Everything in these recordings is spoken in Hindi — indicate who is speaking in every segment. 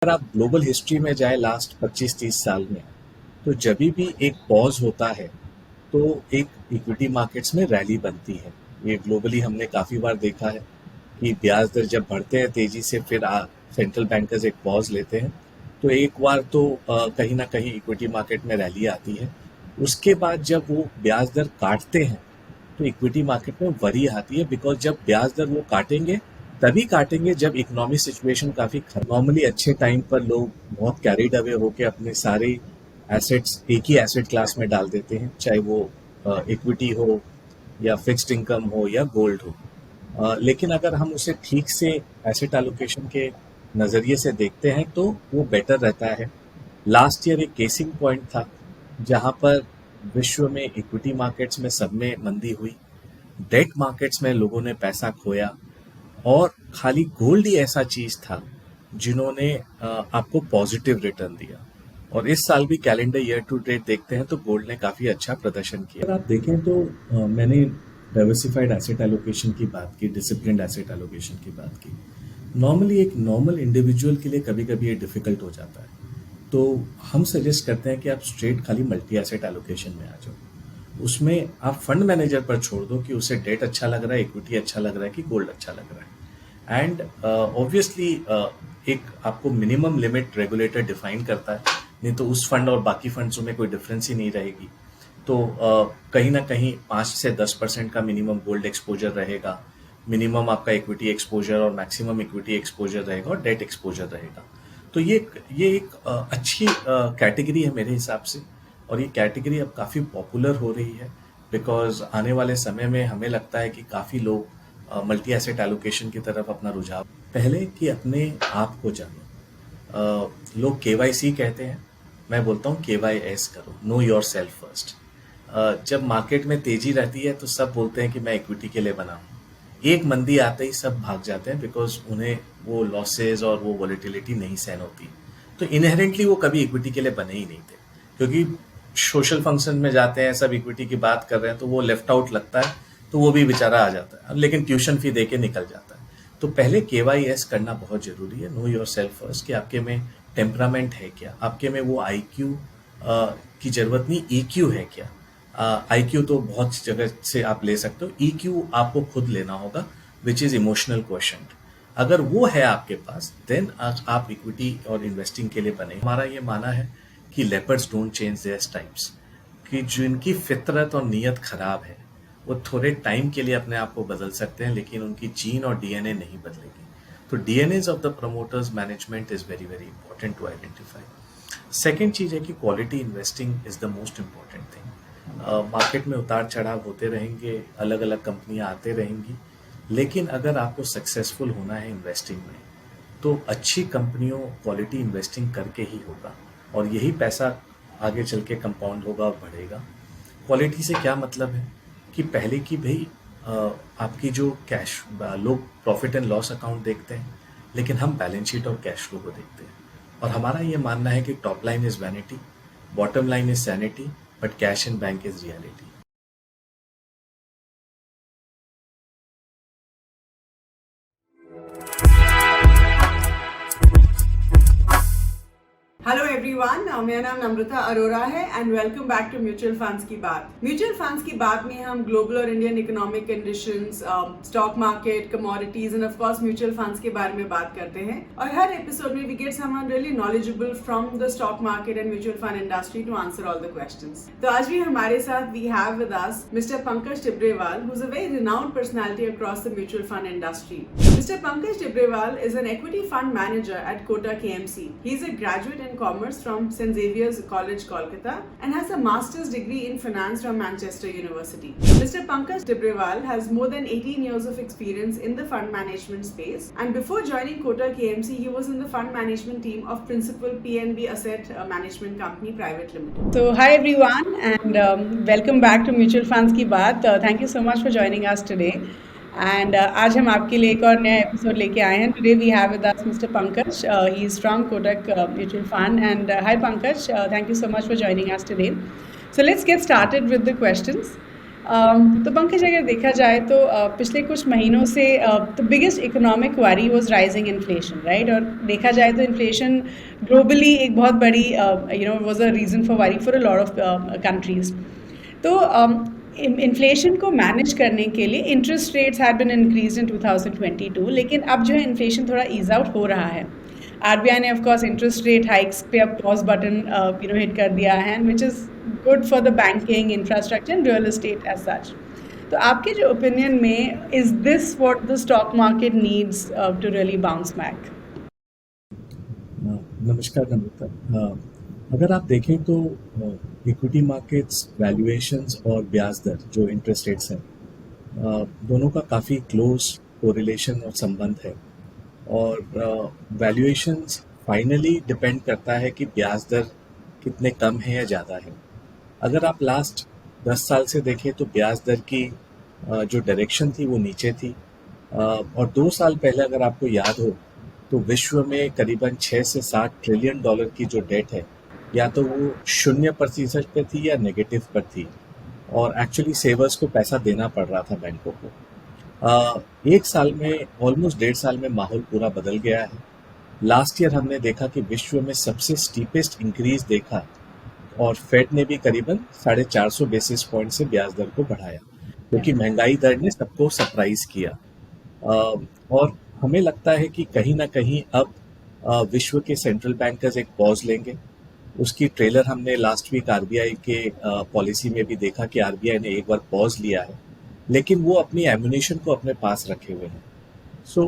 Speaker 1: अगर आप ग्लोबल हिस्ट्री में जाए लास्ट 25-30 साल में, तो जब भी एक पॉज होता है तो एक इक्विटी मार्केट्स में रैली बनती है। ये ग्लोबली हमने काफ़ी बार देखा है कि ब्याज दर जब बढ़ते हैं तेज़ी से, फिर सेंट्रल बैंकर्स एक पॉज लेते हैं, तो एक बार तो कहीं ना कहीं इक्विटी मार्केट में रैली आती है। उसके बाद जब वो ब्याज दर काटते हैं तो इक्विटी मार्केट में वरी आती है, बिकॉज जब ब्याज दर वो काटेंगे तभी काटेंगे जब इकोनॉमिक सिचुएशन काफ़ी नॉर्मली अच्छे टाइम पर लोग बहुत कैरिड अवे होकर अपने सारे एसेट्स एक ही एसेट क्लास में डाल देते हैं, चाहे वो इक्विटी हो या फिक्स्ड इनकम हो या गोल्ड हो। लेकिन अगर हम उसे ठीक से एसेट एलोकेशन के नज़रिए से देखते हैं तो वो बेटर रहता है। लास्ट ईयर एक केसिंग पॉइंट था जहां पर विश्व में इक्विटी मार्केट्स में सब में मंदी हुई, डेट मार्केट्स में लोगों ने पैसा खोया, और खाली गोल्ड ही ऐसा चीज था जिन्होंने आपको पॉजिटिव रिटर्न दिया। और इस साल भी कैलेंडर ईयर टू डेट देखते हैं तो गोल्ड ने काफी अच्छा प्रदर्शन किया। अगर आप देखें तो मैंने डाइवर्सिफाइड एसेट एलोकेशन की बात की, डिसिप्लिन्ड एसेट एलोकेशन की बात की। नॉर्मली एक नॉर्मल इंडिविजुअल के लिए कभी कभी ये डिफिकल्ट हो जाता है, तो हम सजेस्ट करते हैं कि आप स्ट्रेट खाली मल्टी एसेट एलोकेशन में आ जाओ। उसमें आप फंड मैनेजर पर छोड़ दो कि उसे डेट अच्छा लग रहा है, इक्विटी अच्छा लग रहा है कि गोल्ड अच्छा लग रहा है। एंड ऑब्वियसली एक आपको मिनिमम लिमिट रेगुलेटर डिफाइन करता है, नहीं तो उस फंड और बाकी फंड्सों में कोई डिफरेंस ही नहीं रहेगी। तो कहीं ना कहीं 5 से 10% का मिनिमम गोल्ड एक्सपोजर रहेगा, मिनिमम आपका इक्विटी एक्सपोजर और मैक्सिमम इक्विटी एक्सपोजर रहेगा और डेट एक्सपोजर रहेगा। तो ये एक अच्छी कैटेगरी है मेरे हिसाब से, और ये कैटेगरी अब काफ़ी पॉपुलर हो रही है, बिकॉज आने वाले समय में हमें लगता है कि काफ़ी लोग मल्टी एसेट एलोकेशन की तरफ अपना रुझाव। पहले कि अपने आप को जानो। लोग KYC कहते हैं, मैं बोलता हूँ KYS करो, नो योर सेल्फ फर्स्ट। जब मार्केट में तेजी रहती है तो सब बोलते हैं कि मैं इक्विटी के लिए बना हूँ, एक मंदी आते ही सब भाग जाते हैं, बिकॉज उन्हें वो लॉसेज और वो वॉलेटिलिटी नहीं सहन होती। तो इनहेरेंटली वो कभी इक्विटी के लिए बने ही नहीं थे, क्योंकि सोशल फंक्शन में जाते हैं, सब इक्विटी की बात कर रहे हैं तो वो लेफ्ट आउट लगता है, तो वो भी बेचारा आ जाता है, लेकिन ट्यूशन फी दे के निकल जाता है। तो पहले KYS करना बहुत जरूरी है, नो योर सेल्फ फर्स्ट, कि आपके में टेम्परामेंट है क्या, आपके में वो IQ की जरूरत नहीं, EQ है क्या। IQ तो बहुत जगह से आप ले सकते हो, EQ आपको खुद लेना होगा, विच इज इमोशनल क्वेश्चन। अगर वो है आपके पास, देन आप इक्विटी और इन्वेस्टिंग के लिए बने। हमारा ये माना है कि leopards don't change their stripes, कि जिनकी फितरत और नीयत खराब है वो थोड़े टाइम के लिए अपने आप को बदल सकते हैं, लेकिन उनकी जीन और DNA नहीं बदलेगी। तो DNAs of the promoters management is very very important to identify. Second चीज है कि quality investing is the most important thing. Market में उतार चढ़ाव होते रहेंगे, अलग अलग कंपनियां आते रहेंगी, लेकिन अगर आपको सक्सेसफुल होना है इन्वेस्टिंग में तो अच्छी कंपनियों क्वालिटी इन्वेस्टिंग करके ही होगा, और यही पैसा आगे चल के कंपाउंड होगा और बढ़ेगा। क्वालिटी से क्या मतलब है कि पहले की भाई आपकी जो कैश, लोग प्रॉफिट एंड लॉस अकाउंट देखते हैं, लेकिन हम बैलेंस शीट और कैश फ्लो को देखते हैं। और हमारा ये मानना है कि top line is vanity, bottom line is sanity, but cash in bank is reality.
Speaker 2: Hello everyone, मेरा नाम नम्रता अरोरा है and welcome back to mutual funds की बात। म्यूचुअल फंड्स की बात में हम ग्लोबल और Indian economic conditions, stock market, commodities and of course mutual funds के बारे में बात करते हैं। और हर एपिसोड में we get someone really knowledgeable from the stock market and mutual fund industry to answer all the questions. तो आज भी हमारे साथ we have with us mister Pankaj Tibrewal, who is a very renowned personality across the mutual fund industry. Mister Pankaj Tibrewal is an equity fund manager at Kotak KMC. He is a graduate in commerce from St. Xavier's College, Kolkata, and has a master's degree in finance from Manchester University. Mr. Pankaj Tibrewal has more than 18 years of experience in the fund management space, and before joining Kotak KMC, he was in the fund management team of Principal PNB Asset Management Company Private Limited. So, hi everyone, and welcome back to Mutual Funds की बात. Thank you so much for joining us today. And आज हम आपके लिए एक और नया एपिसोड लेके आए हैं। Today we have with us mister Pankaj, he is from Kotak mutual fund. And hi Pankaj, thank you so much for joining us today. So let's get started with the questions.
Speaker 3: तो पंकज अगर देखा जाए तो पिछले कुछ महीनों से the biggest economic worry was rising inflation, right? और देखा जाए तो इन्फ्लेशन ग्लोबली एक बहुत बड़ी was a reason for worry for a lot of countries. तो इन्फ्लेशन को मैनेज करने के लिए interest rates had been increase in 2022, लेकिन अब जो है इन्फ्लेशन थोड़ा ईज आउट हो रहा है। आरबीआई ने of course interest rate hikes पे अब पॉज बटन हिट कर दिया है, which is good for the banking infrastructure and real estate as such. तो आपके जो ओपिनियन में is this what the stock market needs to really bounce back?
Speaker 1: नमस्कार नम्रता। अगर आप देखें तो इक्विटी मार्केट्स वैल्यूएशंस और ब्याज दर जो इंटरेस्ट रेट्स हैं, दोनों का काफ़ी क्लोज कोरिलेशन और संबंध है। और वैल्यूएशंस फाइनली डिपेंड करता है कि ब्याज दर कितने कम है या ज़्यादा है। अगर आप लास्ट 10 साल से देखें तो ब्याज दर की जो डायरेक्शन थी वो नीचे थी। और 2 साल पहले अगर आपको याद हो तो विश्व में करीबन 6 से 7 ट्रिलियन डॉलर की जो डेट है, या तो वो 0% पे थी या नेगेटिव पर थी, और एक्चुअली सेवर्स को पैसा देना पड़ रहा था बैंकों को। एक साल में, ऑलमोस्ट 1.5 साल में माहौल पूरा बदल गया है। लास्ट ईयर हमने देखा कि विश्व में सबसे स्टीपेस्ट इंक्रीज देखा, और फेड ने भी करीबन 450 बेसिस पॉइंट से ब्याज दर को बढ़ाया, क्योंकि महंगाई दर ने सबको सरप्राइज किया। और हमें लगता है कि कहीं ना कहीं अब विश्व के सेंट्रल बैंकर्स एक पॉज लेंगे। उसकी ट्रेलर हमने लास्ट वीक आरबीआई के पॉलिसी में भी देखा कि आरबीआई ने एक बार पॉज लिया है, लेकिन वो अपनी एम्युनिशन को अपने पास रखे हुए हैं। सो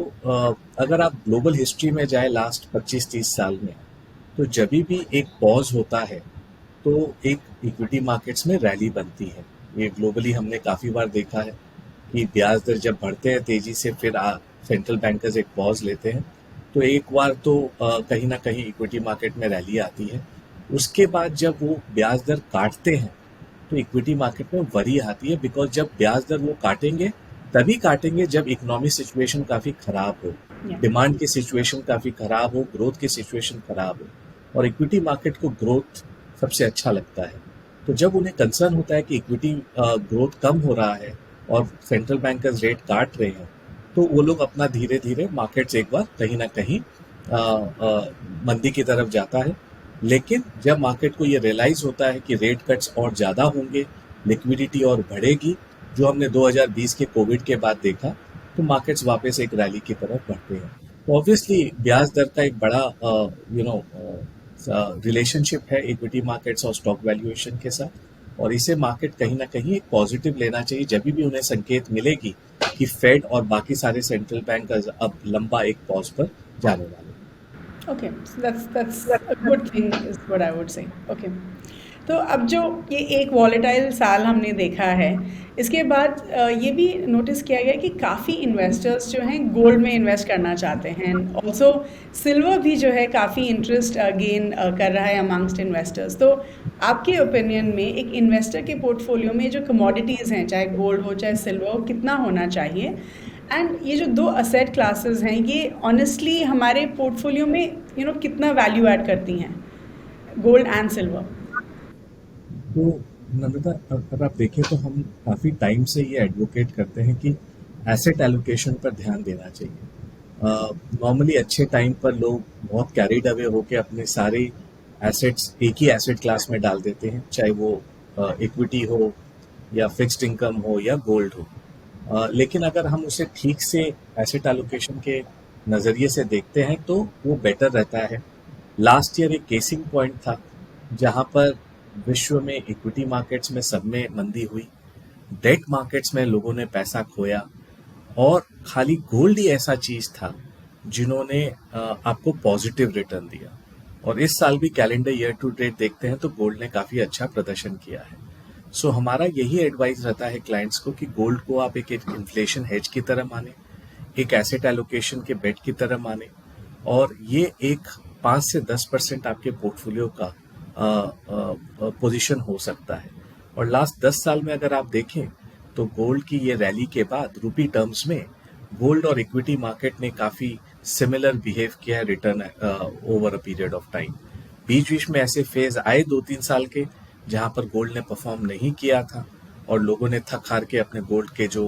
Speaker 1: अगर आप ग्लोबल हिस्ट्री में जाए लास्ट 25-30 साल में, तो जब भी एक पॉज होता है तो एक इक्विटी मार्केट्स में रैली बनती है। ये ग्लोबली हमने काफ़ी बार देखा है कि ब्याज दर जब बढ़ते हैं तेज़ी से, फिर सेंट्रल बैंकर्स एक पॉज लेते हैं, तो एक बार तो कहीं ना कहीं इक्विटी मार्केट में रैली आती है। उसके बाद जब वो ब्याज दर काटते हैं तो इक्विटी मार्केट में वरी आती है, बिकॉज जब ब्याज दर वो काटेंगे तभी काटेंगे जब इकोनॉमिक सिचुएशन काफ़ी ख़राब हो, डिमांड की सिचुएशन काफ़ी ख़राब हो, ग्रोथ की सिचुएशन ख़राब हो। और इक्विटी मार्केट को ग्रोथ सबसे अच्छा लगता है। तो जब उन्हें कंसर्न होता है कि इक्विटी ग्रोथ कम हो रहा है और सेंट्रल बैंकर्स रेट काट रहे हैं, तो वो लोग अपना धीरे धीरे मार्केट्स एक बार कहीं ना कहीं मंदी की तरफ जाता है। लेकिन जब मार्केट को ये रियलाइज होता है कि रेट कट्स और ज़्यादा होंगे, लिक्विडिटी और बढ़ेगी, जो हमने 2020 के कोविड के बाद देखा, तो मार्केट्स वापस एक रैली की तरफ बढ़ते हैं। तो ऑब्वियसली ब्याज दर का एक बड़ा रिलेशनशिप है इक्विटी मार्केट्स और स्टॉक वैल्यूएशन के साथ, और इसे मार्केट कहीं ना कहीं एक पॉजिटिव लेना चाहिए जब भी उन्हें संकेत मिलेगी कि फेड और बाकी सारे सेंट्रल बैंक अब लंबा एक पॉज पर जाने वाले हैं।
Speaker 3: Okay, so that's a good thing is what I would say. Okay. तो अब जो ये एक वॉलेटाइल साल हमने देखा है, इसके बाद ये भी नोटिस किया गया कि काफ़ी इन्वेस्टर्स जो हैं गोल्ड में इन्वेस्ट करना चाहते हैं। ऑल्सो सिल्वर भी जो है काफ़ी इंटरेस्ट गेन कर रहा है अमंगस्ट इन्वेस्टर्स। तो आपके ओपिनियन में एक इन्वेस्टर के पोर्टफोलियो में जो कमोडिटीज़ हैं, चाहे गोल्ड हो चाहे सिल्वर हो, कितना होना चाहिए? एंड ये जो दो असेट क्लासेस हैं, ये ऑनेस्टली हमारे पोर्टफोलियो में कितना वैल्यू ऐड करती हैं, गोल्ड एंड सिल्वर?
Speaker 1: तो नम्रता, अगर आप देखें तो हम काफ़ी टाइम से ये एडवोकेट करते हैं कि एसेट एलोकेशन पर ध्यान देना चाहिए। नॉर्मली अच्छे टाइम पर लोग बहुत कैरिड अवे होकर अपने सारे एसेट्स एक ही एसेट क्लास में डाल देते हैं, चाहे वो इक्विटी हो या फिक्स्ड इनकम हो या गोल्ड हो। लेकिन अगर हम उसे ठीक से एसेट एलोकेशन के नज़रिए से देखते हैं तो वो बेटर रहता है। लास्ट ईयर एक केसिंग पॉइंट था जहाँ पर विश्व में इक्विटी मार्केट्स में सब में मंदी हुई, डेट मार्केट्स में लोगों ने पैसा खोया, और खाली गोल्ड ही ऐसा चीज था जिन्होंने आपको पॉजिटिव रिटर्न दिया। और इस साल भी कैलेंडर ईयर टू डेट देखते हैं तो गोल्ड ने काफी अच्छा प्रदर्शन किया है। सो हमारा यही एडवाइस रहता है क्लाइंट्स को कि गोल्ड को आप एक इन्फ्लेशन हेज की तरह माने, एक एसेट एलोकेशन के बेट की तरह माने, और ये एक 5 से 10% आपके पोर्टफोलियो का पोजीशन हो सकता है। और लास्ट 10 साल में अगर आप देखें तो गोल्ड की ये रैली के बाद रुपी टर्म्स में गोल्ड और इक्विटी मार्केट ने काफ़ी सिमिलर बिहेव किया है return over a period of time. बीच बीच में ऐसे फेज आए 2-3 साल के जहां पर गोल्ड ने परफॉर्म नहीं किया था, और लोगों ने थक हार के अपने गोल्ड के जो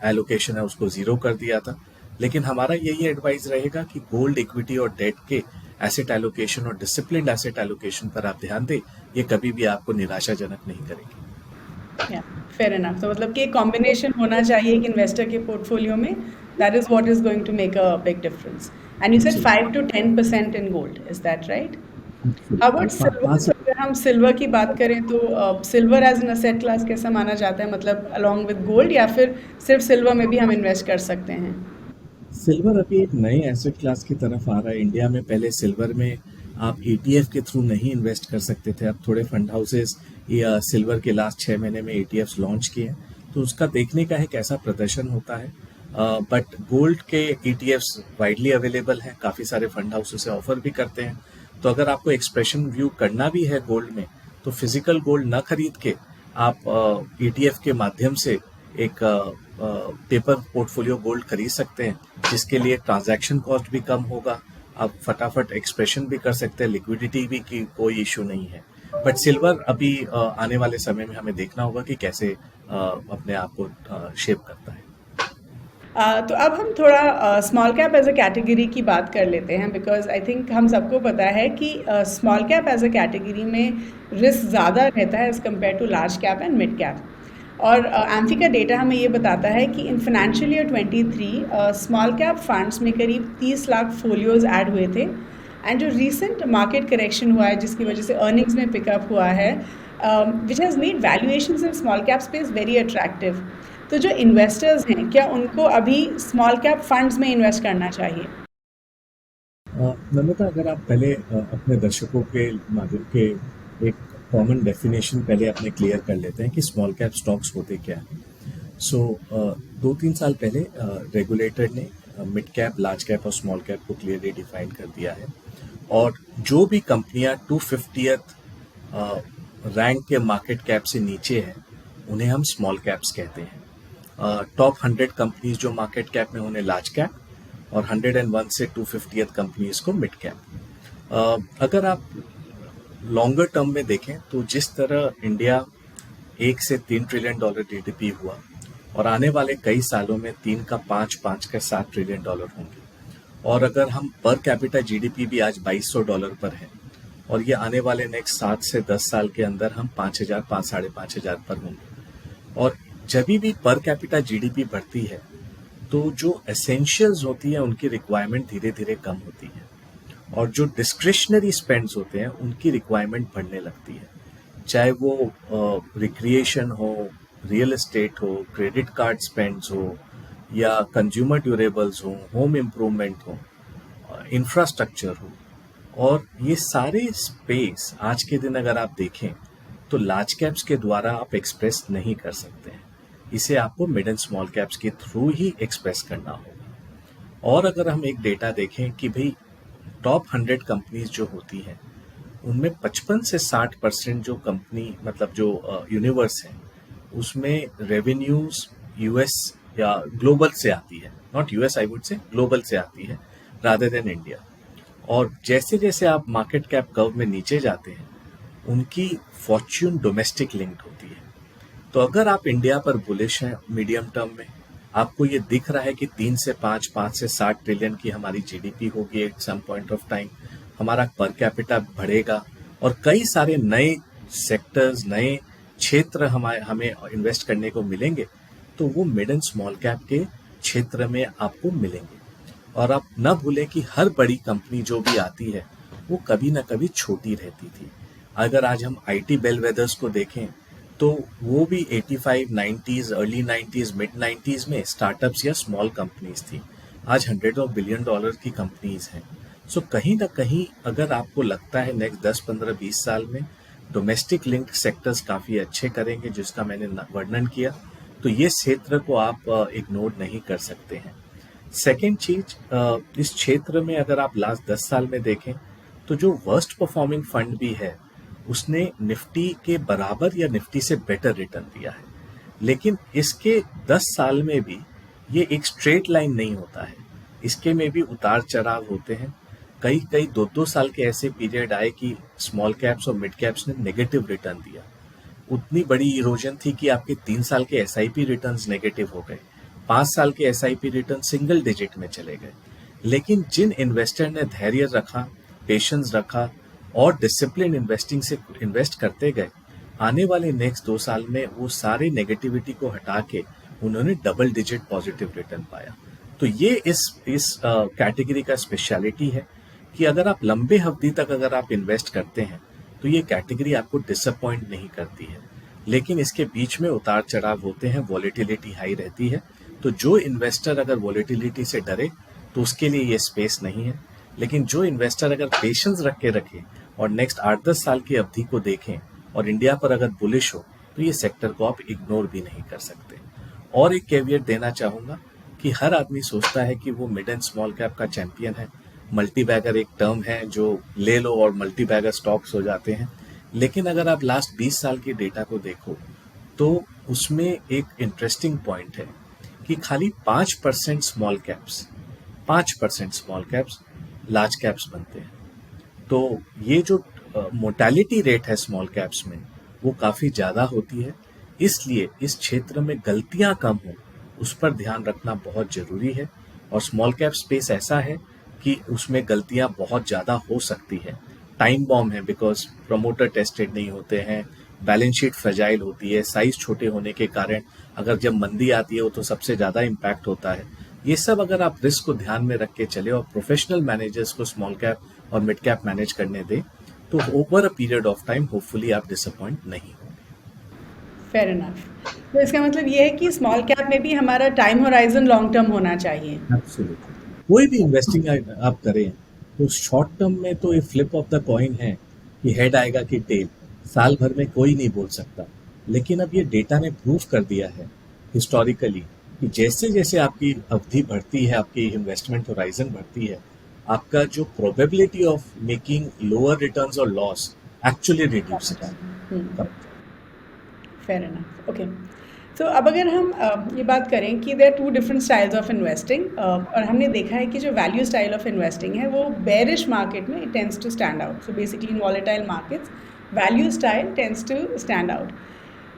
Speaker 1: एलोकेशन है उसको ज़ीरो कर दिया था। लेकिन हमारा यही एडवाइस रहेगा कि गोल्ड, इक्विटी और डेट के एसेट एलोकेशन और डिसिप्लिन्ड एसेट एलोकेशन पर आप ध्यान दें। ये कभी भी आपको निराशाजनक नहीं करेगी।
Speaker 3: या फेयर इनफ। तो मतलब कि एक कॉम्बिनेशन होना चाहिए एक इन्वेस्टर के पोर्टफोलियो में, that is what is going to make a big difference. And you said
Speaker 1: जी,
Speaker 3: 5 to 10% in gold, is that right? How about
Speaker 1: पा-
Speaker 3: सिल्वर?
Speaker 1: पाँच
Speaker 3: तो अगर हम सिल्वर की बात करें तो silver as an asset class कैसा माना जाता है, मतलब अलॉन्ग विद गोल्ड, या फिर सिर्फ सिल्वर में भी हम इन्वेस्ट कर सकते हैं?
Speaker 1: सिल्वर अभी एक नए एसेट क्लास की तरफ आ रहा है इंडिया में। पहले सिल्वर में आप ईटीएफ के थ्रू नहीं इन्वेस्ट कर सकते थे। अब थोड़े फंड हाउसेस या सिल्वर के लास्ट 6 महीने में ईटीएफ्स लॉन्च किए हैं, तो उसका देखने का है कैसा प्रदर्शन होता है। बट गोल्ड के ईटीएफ्स वाइडली अवेलेबल हैं, काफ़ी सारे फंड हाउसेस से ऑफर भी करते हैं। तो अगर आपको एक्सप्रेशन व्यू करना भी है गोल्ड में, तो फिजिकल गोल्ड ना खरीद के आप ईटीएफ के माध्यम से एक पेपर पोर्टफोलियो गोल्ड खरीद सकते हैं, जिसके लिए ट्रांजैक्शन कॉस्ट भी कम होगा। आप फटाफट एक्सप्रेशन भी कर सकते हैं, लिक्विडिटी भी की कोई इशू नहीं है। बट सिल्वर अभी आने वाले समय में हमें देखना होगा कि कैसे अपने आप को शेप करता है।
Speaker 3: तो अब हम थोड़ा small cap as a category की बात कर लेते हैं, बिकॉज आई थिंक हम सबको पता है कि small cap as a category में रिस्क ज़्यादा रहता है as compare to large cap and mid cap. और एम्फी का डेटा हमें ये बताता है कि in financial year 23 small cap funds में करीब 30 लाख फोलियोज ऐड हुए थे। एंड जो रीसेंट मार्केट करेक्शन हुआ है जिसकी वजह से अर्निंग्स में पिकअप हुआ है, which has made valuations in small cap space very attractive. तो जो इन्वेस्टर्स हैं, क्या उनको अभी स्मॉल कैप फंड्स में इन्वेस्ट करना चाहिए?
Speaker 1: नम्रता, अगर आप पहले अपने दर्शकों के माध्यम के एक कॉमन डेफिनेशन पहले अपने क्लियर कर लेते हैं कि स्मॉल कैप स्टॉक्स होते क्या हैं। सो 2-3 साल पहले रेगुलेटर ने मिड कैप, लार्ज कैप और स्मॉल कैप को क्लियरली डिफाइन कर दिया है। और जो भी कंपनियां 250th रैंक के मार्केट कैप से नीचे हैं, उन्हें हम स्मॉल कैप्स कहते हैं। टॉप 100 कंपनीज जो मार्केट कैप में, उन्हें लार्ज कैप, और 101 से 250th कंपनीज को मिड कैप। अगर आप लॉन्गर टर्म में देखें तो जिस तरह इंडिया 1 से 3 ट्रिलियन डॉलर जीडीपी हुआ, और आने वाले कई सालों में 3 का 5, 5 का 7 ट्रिलियन डॉलर होंगे। और अगर हम पर कैपिटा जीडीपी भी आज $2200 पर है, और ये आने वाले नेक्स्ट 7 से 10 साल के अंदर हम 5000, 5,500 पर होंगे। और जब भी पर कैपिटा जीडीपी बढ़ती है, तो जो एसेंशियल्स होती है उनकी रिक्वायरमेंट धीरे धीरे कम होती है, और जो डिस्क्रिशनरी स्पेंड्स होते हैं उनकी रिक्वायरमेंट बढ़ने लगती है। चाहे वो रिक्रिएशन हो, रियल एस्टेट हो, क्रेडिट कार्ड स्पेंड्स हो, या कंज्यूमर ड्यूरेबल्स हो, होम इम्प्रूवमेंट हो, इंफ्रास्ट्रक्चर हो। और ये सारे स्पेस आज के दिन अगर आप देखें तो लार्ज कैप्स के द्वारा आप एक्सप्रेस नहीं कर सकते हैं। इसे आपको मिड एंड स्मॉल कैप्स के थ्रू ही एक्सप्रेस करना होगा। और अगर हम एक डेटा देखें कि भाई टॉप 100 कंपनीज जो होती हैं, उनमें 55 से 60% जो कंपनी, मतलब जो यूनिवर्स है, उसमें रेवेन्यूज यूएस या ग्लोबल से आती है। Not US, I would say global से आती है रादर देन इंडिया। और जैसे जैसे आप मार्केट कैप कर्व में नीचे जाते हैं, उनकी फॉर्च्यून डोमेस्टिक लिंक्ड होती है। तो अगर आप इंडिया पर बुलिश हैं मीडियम टर्म में, आपको ये दिख रहा है कि 3 से 5, 5 से 7 ट्रिलियन की हमारी जीडीपी होगी at some point of time, हमारा पर कैपिटा बढ़ेगा, और कई सारे नए सेक्टर्स, नए क्षेत्र हमें इन्वेस्ट करने को मिलेंगे, तो वो मिड एंड स्मॉल कैप के क्षेत्र में आपको मिलेंगे। और आप न भूलें कि हर बड़ी कंपनी जो भी आती है, वो कभी ना कभी छोटी रहती थी। अगर आज हम आईटी बेलवेदर्स को देखें, तो वो भी 85, 90s, early 90s, mid 90s में स्टार्टअप्स या स्मॉल कंपनीज थी। आज $100 ऑफ बिलियन की कंपनीज हैं। सो कहीं ना कहीं अगर आपको लगता है नेक्स्ट 10, 15, 20 साल में डोमेस्टिक लिंक्ड सेक्टर्स काफ़ी अच्छे करेंगे, जिसका मैंने वर्णन किया, तो ये क्षेत्र को आप इग्नोर नहीं कर सकते हैं। सेकेंड चीज, इस क्षेत्र में अगर आप लास्ट 10 साल में देखें, तो जो वर्स्ट परफॉर्मिंग फंड भी है, उसने निफ्टी के बराबर या निफ्टी से बेटर रिटर्न दिया है। लेकिन इसके 10 साल में भी ये एक स्ट्रेट लाइन नहीं होता है, इसके में भी उतार चढ़ाव होते हैं। कई 2-2 साल के ऐसे पीरियड आए कि स्मॉल कैप्स और मिड कैप्स ने नेगेटिव रिटर्न दिया। उतनी बड़ी इरोजन थी कि आपके 3 साल के एसआईपी रिटर्न्स नेगेटिव हो गए, 5 साल के एसआईपी रिटर्न सिंगल डिजिट में चले गए। लेकिन जिन इन्वेस्टर ने धैर्य रखा, पेशेंस रखा और डिसिप्लिन इन्वेस्टिंग से इन्वेस्ट करते गए, आने वाले नेक्स्ट 2 साल में वो सारे नेगेटिविटी को हटा के उन्होंने डबल डिजिट पॉजिटिव रिटर्न पाया। तो ये इस कैटेगरी का स्पेशलिटी है कि अगर आप लंबे अवधि तक अगर आप इन्वेस्ट करते हैं तो ये कैटेगरी आपको डिसअपॉइंट नहीं करती है। लेकिन इसके बीच में उतार चढ़ाव होते हैं, वॉलेटिलिटी हाई रहती है। तो जो इन्वेस्टर अगर वॉलेटिलिटी से डरे तो उसके लिए ये स्पेस नहीं है। लेकिन जो इन्वेस्टर अगर पेशेंस रख के रखे और नेक्स्ट 8-10 साल की अवधि को देखें और इंडिया पर अगर बुलिश हो तो ये सेक्टर को आप इग्नोर भी नहीं कर सकते। और एक कैवियट देना चाहूँगा कि हर आदमी सोचता है कि वो मिड एंड स्मॉल कैप का चैंपियन है। मल्टी बैगर एक टर्म है जो ले लो और मल्टी बैगर स्टॉक्स हो जाते हैं। लेकिन अगर आप लास्ट 20 साल की डेटा को देखो तो उसमें एक इंटरेस्टिंग पॉइंट है कि खाली 5% small caps 5% small caps large caps बनते हैं। तो ये जो मोर्टेलिटी रेट है स्मॉल कैप्स में वो काफ़ी ज़्यादा होती है। इसलिए इस क्षेत्र में गलतियां कम हो उस पर ध्यान रखना बहुत ज़रूरी है। और स्मॉल कैप स्पेस ऐसा है कि उसमें गलतियां बहुत ज़्यादा हो सकती है। टाइम बॉम्ब है बिकॉज प्रमोटर टेस्टेड नहीं होते हैं, बैलेंस शीट फ्रेजाइल होती है, साइज छोटे होने के कारण अगर जब मंदी आती है वो तो सबसे ज़्यादा इम्पैक्ट होता है। ये सब अगर आप रिस्क को ध्यान में रख के चले और प्रोफेशनल मैनेजर्स को स्मॉल कैप और मिड कैप मैनेज करने दें तो over a period of time hopefully आप डिसअपॉइंट नहीं हो।
Speaker 3: Fair enough. तो इसका मतलब ये है कि स्मॉल कैप में भी हमारा टाइम होराइजन लॉन्ग टर्म होना चाहिए।
Speaker 1: एब्सोल्युटली, कोई भी इन्वेस्टिंग आप करें तो शॉर्ट टर्म में तो ये फ्लिप ऑफ द कॉइन है कि हेड आएगा कि टेल, साल भर में कोई नहीं बोल सकता। लेकिन अब ये डेटा ने प्रूव कर दिया है हिस्टोरिकली कि जैसे जैसे आपकी अवधि बढ़ती है, आपकी इन्वेस्टमेंट होराइजन बढ़ती है, आपका जो probability of making lower returns और लॉस एक्चुअली रिड्यूस है।
Speaker 3: Fair enough. ओके, सो अब अगर हम ये बात करें कि there are two different styles of investing, और हमने देखा है कि जो वैल्यू स्टाइल ऑफ इन्वेस्टिंग है वो बेरिश मार्केट में it tends to stand out. So basically in volatile markets value style tends to stand out.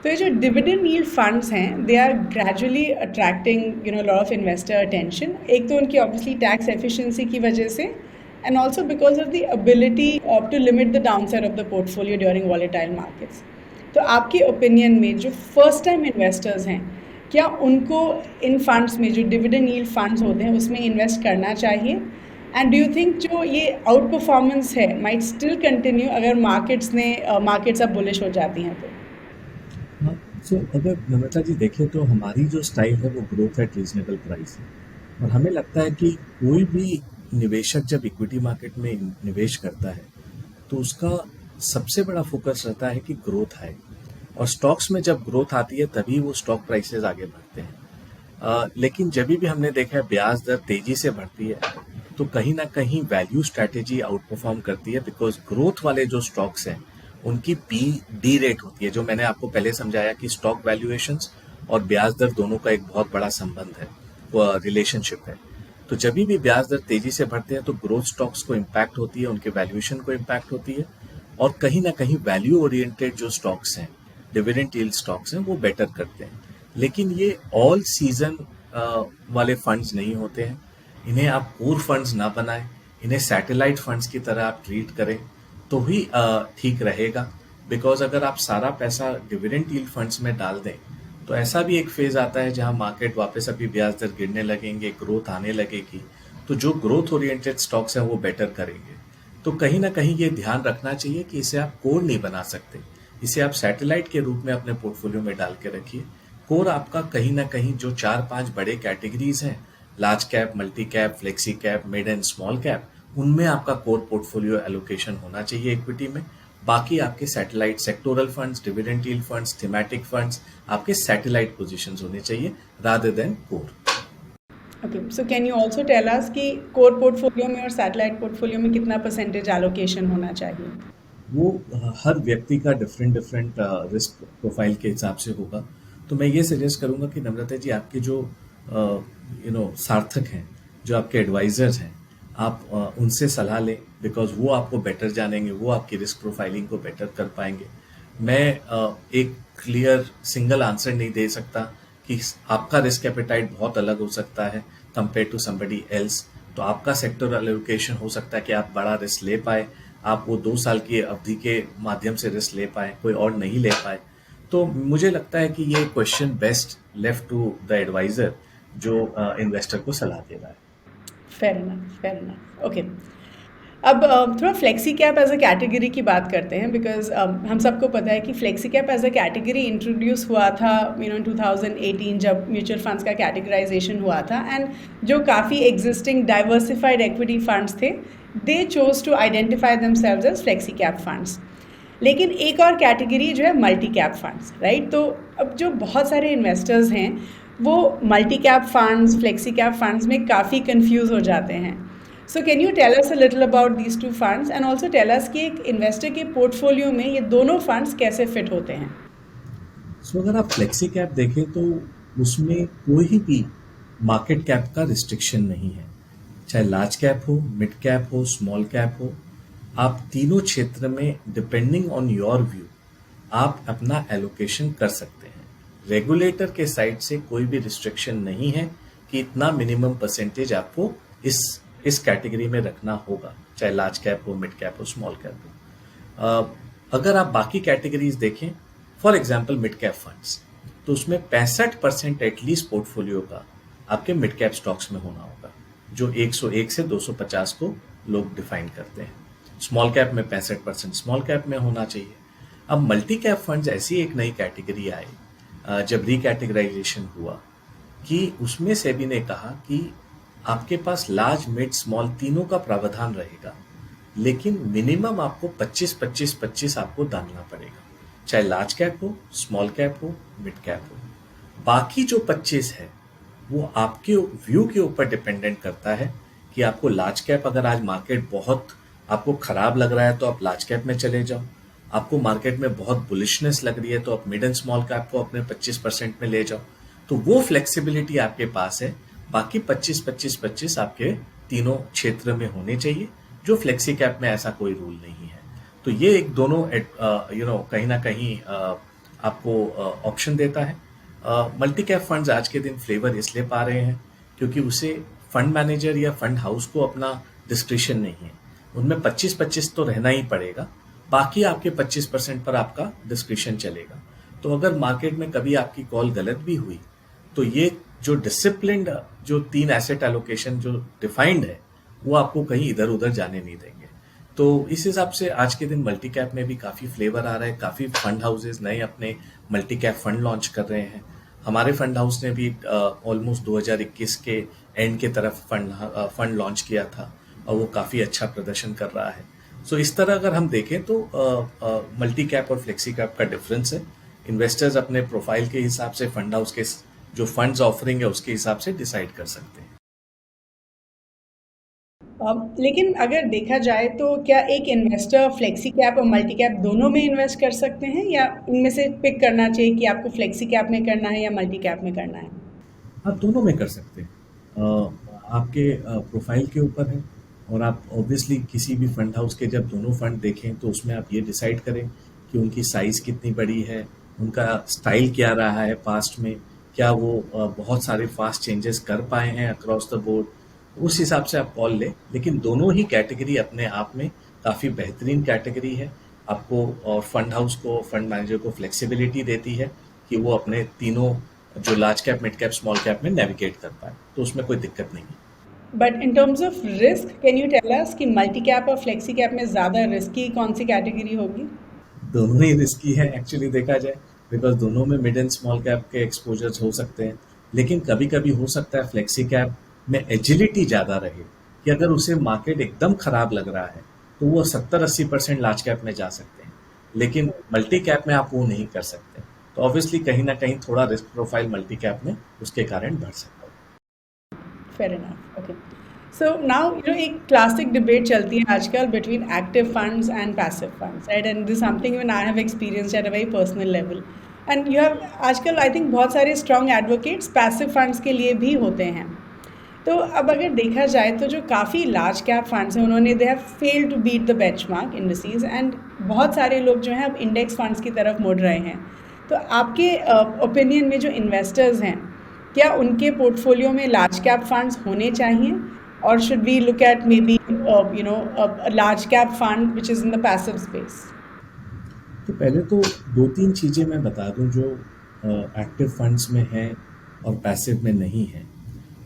Speaker 3: तो ये जो डिविडेंड यील्ड फंड्स हैं they are gradually attracting lot of investor attention. एक तो उनकी ऑब्वियसली टैक्स एफिशिएंसी की वजह से and also because of the ability to limit the downside of the portfolio during volatile markets. तो आपके ओपिनियन में जो फर्स्ट टाइम इन्वेस्टर्स हैं क्या उनको इन फंड्स में जो डिविडेंड यील्ड फंड्स होते हैं उसमें इन्वेस्ट करना चाहिए? एंड डू यू थिंक जो ये आउट परफॉर्मेंस है माइट स्टिल कंटिन्यू अगर मार्केट्स अब बुलिश हो जाती हैं तो?
Speaker 1: हाँ, सो अगर नम्रता जी देखें तो हमारी जो स्टाइल है वो ग्रोथ एट रीजनेबल प्राइस है। और हमें लगता है कि कोई भी निवेशक जब इक्विटी मार्केट में निवेश करता है तो उसका सबसे बड़ा फोकस रहता है कि ग्रोथ आए। और स्टॉक्स में जब ग्रोथ आती है तभी वो स्टॉक प्राइसेस आगे बढ़ते हैं। लेकिन जब भी हमने देखा है ब्याज दर तेजी से बढ़ती है तो कहीं ना कहीं वैल्यू स्ट्रैटेजी आउट परफॉर्म करती है बिकॉज ग्रोथ वाले जो स्टॉक्स हैं उनकी पी डी रेट होती है। जो मैंने आपको पहले समझाया कि स्टॉक वैल्यूएशंस और ब्याज दर दोनों का एक बहुत बड़ा संबंध है, रिलेशनशिप है। तो जब भी ब्याज दर तेजी से बढ़ते हैं तो ग्रोथ स्टॉक्स को इम्पैक्ट होती है, उनके वैल्यूएशन को इम्पैक्ट होती है। और कहीं ना कहीं वैल्यू ओरिएंटेड जो स्टॉक्स हैं, डिविडेंड यील्ड स्टॉक्स हैं, वो बेटर करते हैं। लेकिन ये ऑल सीजन वाले फंड्स नहीं होते हैं। इन्हें आप कोर फंड्स ना बनाएं, इन्हें सैटेलाइट फंड्स की तरह आप ट्रीट करें तो ही ठीक रहेगा। बिकॉज अगर आप सारा पैसा डिविडेंड यील्ड फंड्स में डाल दें तो ऐसा भी एक फेज आता है जहां मार्केट वापस अभी ब्याज दर गिरने लगेंगे, ग्रोथ आने लगेगी, तो जो ग्रोथ ओरिएंटेड स्टॉक्स हैं वो बेटर करेंगे। तो कहीं ना कहीं ये ध्यान रखना चाहिए कि इसे आप कोर नहीं बना सकते, इसे आप सैटेलाइट के रूप में अपने पोर्टफोलियो में डाल के रखिए। कोर आपका कहीं ना कहीं जो 4-5 बड़े कैटेगरीज हैं, large cap, multi cap, flexi cap, mid and small cap, उनमें आपका कोर पोर्टफोलियो एलोकेशन होना चाहिए इक्विटी में। बाकी आपके satellite sectoral funds, dividend yield funds, thematic funds आपके सैटेलाइट पोजीशंस होने चाहिए rather than core.
Speaker 3: Okay, so can you also tell us कि कोर पोर्टफोलियो में और सैटेलाइट पोर्टफोलियो में कितना परसेंटेज एलोकेशन होना चाहिए?
Speaker 1: वो हर व्यक्ति का डिफरेंट रिस्क प्रोफाइल के हिसाब से होगा। तो मैं ये सजेस्ट करूंगा कि नम्रता जी आपके जो सार्थक हैं, जो आपके एडवाइजर्स हैं, आप उनसे सलाह लें बिकॉज वो आपको बेटर जानेंगे, वो आपकी रिस्क प्रोफाइलिंग को बेटर कर पाएंगे। मैं एक क्लियर सिंगल आंसर नहीं दे सकता कि आपका रिस्क एपेटाइट बहुत अलग हो सकता है कंपेयर टू समबडी एल्स। तो आपका सेक्टोरल एलोकेशन हो सकता है कि आप बड़ा रिस्क ले पाए, आप वो 2 साल की अवधि के माध्यम से रिस्क ले पाए, कोई और नहीं ले पाए। तो मुझे लगता है कि ये question best left to the advisor जो इन्वेस्टर को सलाह दे रहा है।
Speaker 3: Fair enough, fair enough, okay. अब थोड़ा flexi cap as a category की बात करते हैं, बिकॉज हम सबको पता है कि flexi cap as a category introduce हुआ था इन 2018 जब म्यूचुअल फंड्स का कैटेगराइजेशन हुआ था, एंड जो काफ़ी एग्जिस्टिंग डाइवर्सिफाइड एक्विटी फंड्स थे, they chose to identify themselves as flexi cap funds. लेकिन एक और कैटेगरी जो है मल्टी कैप फंड्स, राइट? तो अब जो बहुत सारे इन्वेस्टर्स हैं वो multi cap funds, flexi cap funds में काफ़ी कंफ्यूज हो जाते हैं। So can you tell us a little about these two funds and also tell us कि एक इन्वेस्टर के पोर्टफोलियो में ये दोनों फंड्स कैसे फिट होते हैं?
Speaker 1: सो अगर आप फ्लेक्सी कैप देखें तो उसमें कोई भी मार्केट कैप का रिस्ट्रिक्शन नहीं है, चाहे लार्ज कैप हो, मिड कैप हो, स्मॉल कैप हो। आप तीनों क्षेत्र में डिपेंडिंग ऑन योर व्यू आप अपना एलोकेशन कर सकते हैं। रेगुलेटर के साइड से कोई भी रिस्ट्रिक्शन नहीं है कि इतना मिनिमम परसेंटेज आपको इस कैटेगरी में रखना होगा, चाहे लार्ज कैप हो, मिड कैप हो, स्मॉल कैप हो। अगर आप बाकी कैटेगरीज देखें, for example mid cap funds, तो उसमें 65% एटलीस्ट पोर्टफोलियो का आपके मिड कैप स्टॉक्स में होना होगा, जो 101 से 250 को लोग डिफाइन करते हैं। स्मॉल कैप में 65% स्मॉल कैप में होना चाहिए। अब मल्टी कैप फंड्स ऐसी एक नई कैटेगरी आई जब रिकैटेगराइजेशन हुआ कि उसमें सेबी ने कहा कि आपके पास लार्ज, मिड, स्मॉल तीनों का प्रावधान रहेगा, लेकिन मिनिमम आपको 25-25-25 आपको डालना पड़ेगा, चाहे लार्ज कैप हो, स्मॉल कैप हो, मिड कैप हो। बाकी जो 25 है वो आपके व्यू के ऊपर डिपेंडेंट करता है कि आपको लार्ज कैप, अगर आज मार्केट बहुत आपको खराब लग रहा है तो आप लार्ज कैप में चले जाओ, आपको मार्केट में बहुत बुलिशनेस लग रही है तो आप मिड एंड स्मॉल कैप को अपने 25% में ले जाओ। तो वो फ्लेक्सिबिलिटी आपके पास है। बाकी 25-25-25 आपके तीनों क्षेत्र में होने चाहिए, जो फ्लेक्सी कैप में ऐसा कोई रूल नहीं है। तो ये एक दोनों कहीं ना कहीं आपको ऑप्शन देता है। मल्टी कैप फंड्स आज के दिन फ्लेवर इसलिए पा रहे हैं क्योंकि उसे फंड मैनेजर या फंड हाउस को अपना डिस्क्रिशन नहीं है, उनमें 25-25 तो रहना ही पड़ेगा, बाकी आपके 25% पर आपका डिस्क्रिशन चलेगा। तो अगर मार्केट में कभी आपकी कॉल गलत भी हुई तो ये जो डिसिप्लिन्ड जो 3 एसेट एलोकेशन जो डिफाइंड है वो आपको कहीं इधर उधर जाने नहीं देंगे। तो इस हिसाब से आज के दिन मल्टी कैप में भी काफ़ी फ्लेवर आ रहा है, काफ़ी फंड हाउसेज नए अपने मल्टी कैप फंड लॉन्च कर रहे हैं। हमारे फंड हाउस ने भी ऑलमोस्ट 2021 के एंड के तरफ फंड लॉन्च किया था और वो काफ़ी अच्छा प्रदर्शन कर रहा है। सो इस तरह अगर हम देखें तो मल्टी कैप और फ्लेक्सी कैप का डिफरेंस है। इन्वेस्टर्स अपने प्रोफाइल के हिसाब से फंड हाउस के जो फंड्स ऑफरिंग है उसके हिसाब से डिसाइड कर सकते हैं।
Speaker 3: लेकिन अगर देखा जाए तो क्या एक इन्वेस्टर फ्लेक्सी कैप और मल्टी कैप दोनों में इन्वेस्ट कर सकते हैं, या उनमें से पिक करना चाहिए कि आपको फ्लेक्सी कैप में करना है या मल्टी कैप में करना है?
Speaker 1: आप दोनों में कर सकते हैं, आपके प्रोफाइल के ऊपर है। और आप ऑब्वियसली किसी भी फंड हाउस के जब दोनों फंड देखें तो उसमें आप ये डिसाइड करें कि उनकी साइज़ कितनी बड़ी है, उनका स्टाइल क्या रहा है पास्ट में, क्या वो बहुत सारे फास्ट चेंजेस कर पाए हैं अक्रॉस द बोर्ड, उस हिसाब से आप कॉल लें। लेकिन दोनों ही कैटेगरी अपने आप में काफ़ी बेहतरीन कैटेगरी है। आपको और फंड हाउस को, फंड मैनेजर को फ्लेक्सिबिलिटी देती है कि वो अपने तीनों जो large cap, mid cap, small cap में नेविगेट कर पाए, तो उसमें कोई दिक्कत नहीं है।
Speaker 3: But in terms of risk, can you tell us कि मल्टी कैप और फ्लेक्सी कैप में ज़्यादा रिस्की कौन सी कैटेगरी होगी?
Speaker 1: दोनों ही रिस्की है एक्चुअली देखा जाए, बिकॉज दोनों में मिड एंड स्मॉल कैप के एक्सपोजर्स हो सकते हैं। लेकिन कभी कभी हो सकता है फ्लेक्सी कैप में एजिलिटी ज़्यादा रहे कि अगर उसे मार्केट एकदम खराब लग रहा है तो वो 70-80% लार्ज कैप में जा सकते हैं, लेकिन मल्टी कैप में आप वो नहीं कर सकते। तो ऑब्वियसली कहीं ना कहीं थोड़ा रिस्क प्रोफाइल मल्टी कैप में उसके कारण बढ़ सकता है।
Speaker 3: Fair enough, okay. So now एक क्लासिक डिबेट चलती है आजकल between active funds and passive funds, right? And this something when I have experienced at a very personal level, and you have आजकल आई थिंक बहुत सारे स्ट्रॉन्ग एडवोकेट्स पैसिव फंड्स के लिए भी होते हैं। तो अब अगर देखा जाए तो जो काफ़ी लार्ज कैप फंड्स हैं उन्होंने they have failed to beat the benchmark indices and बहुत सारे लोग जो हैं अब इंडेक्स फंड्स की तरफ मुड़ रहे हैं। तो आपके ओपिनियन में जो इन्वेस्टर्स हैं क्या उनके पोर्टफोलियो में लार्ज कैप फंड्स होने चाहिए और should we look at maybe large cap fund which is in the passive space?
Speaker 1: तो पहले तो दो तीन चीज़ें मैं बता दूं जो एक्टिव फंड्स में है और पैसिव में नहीं है।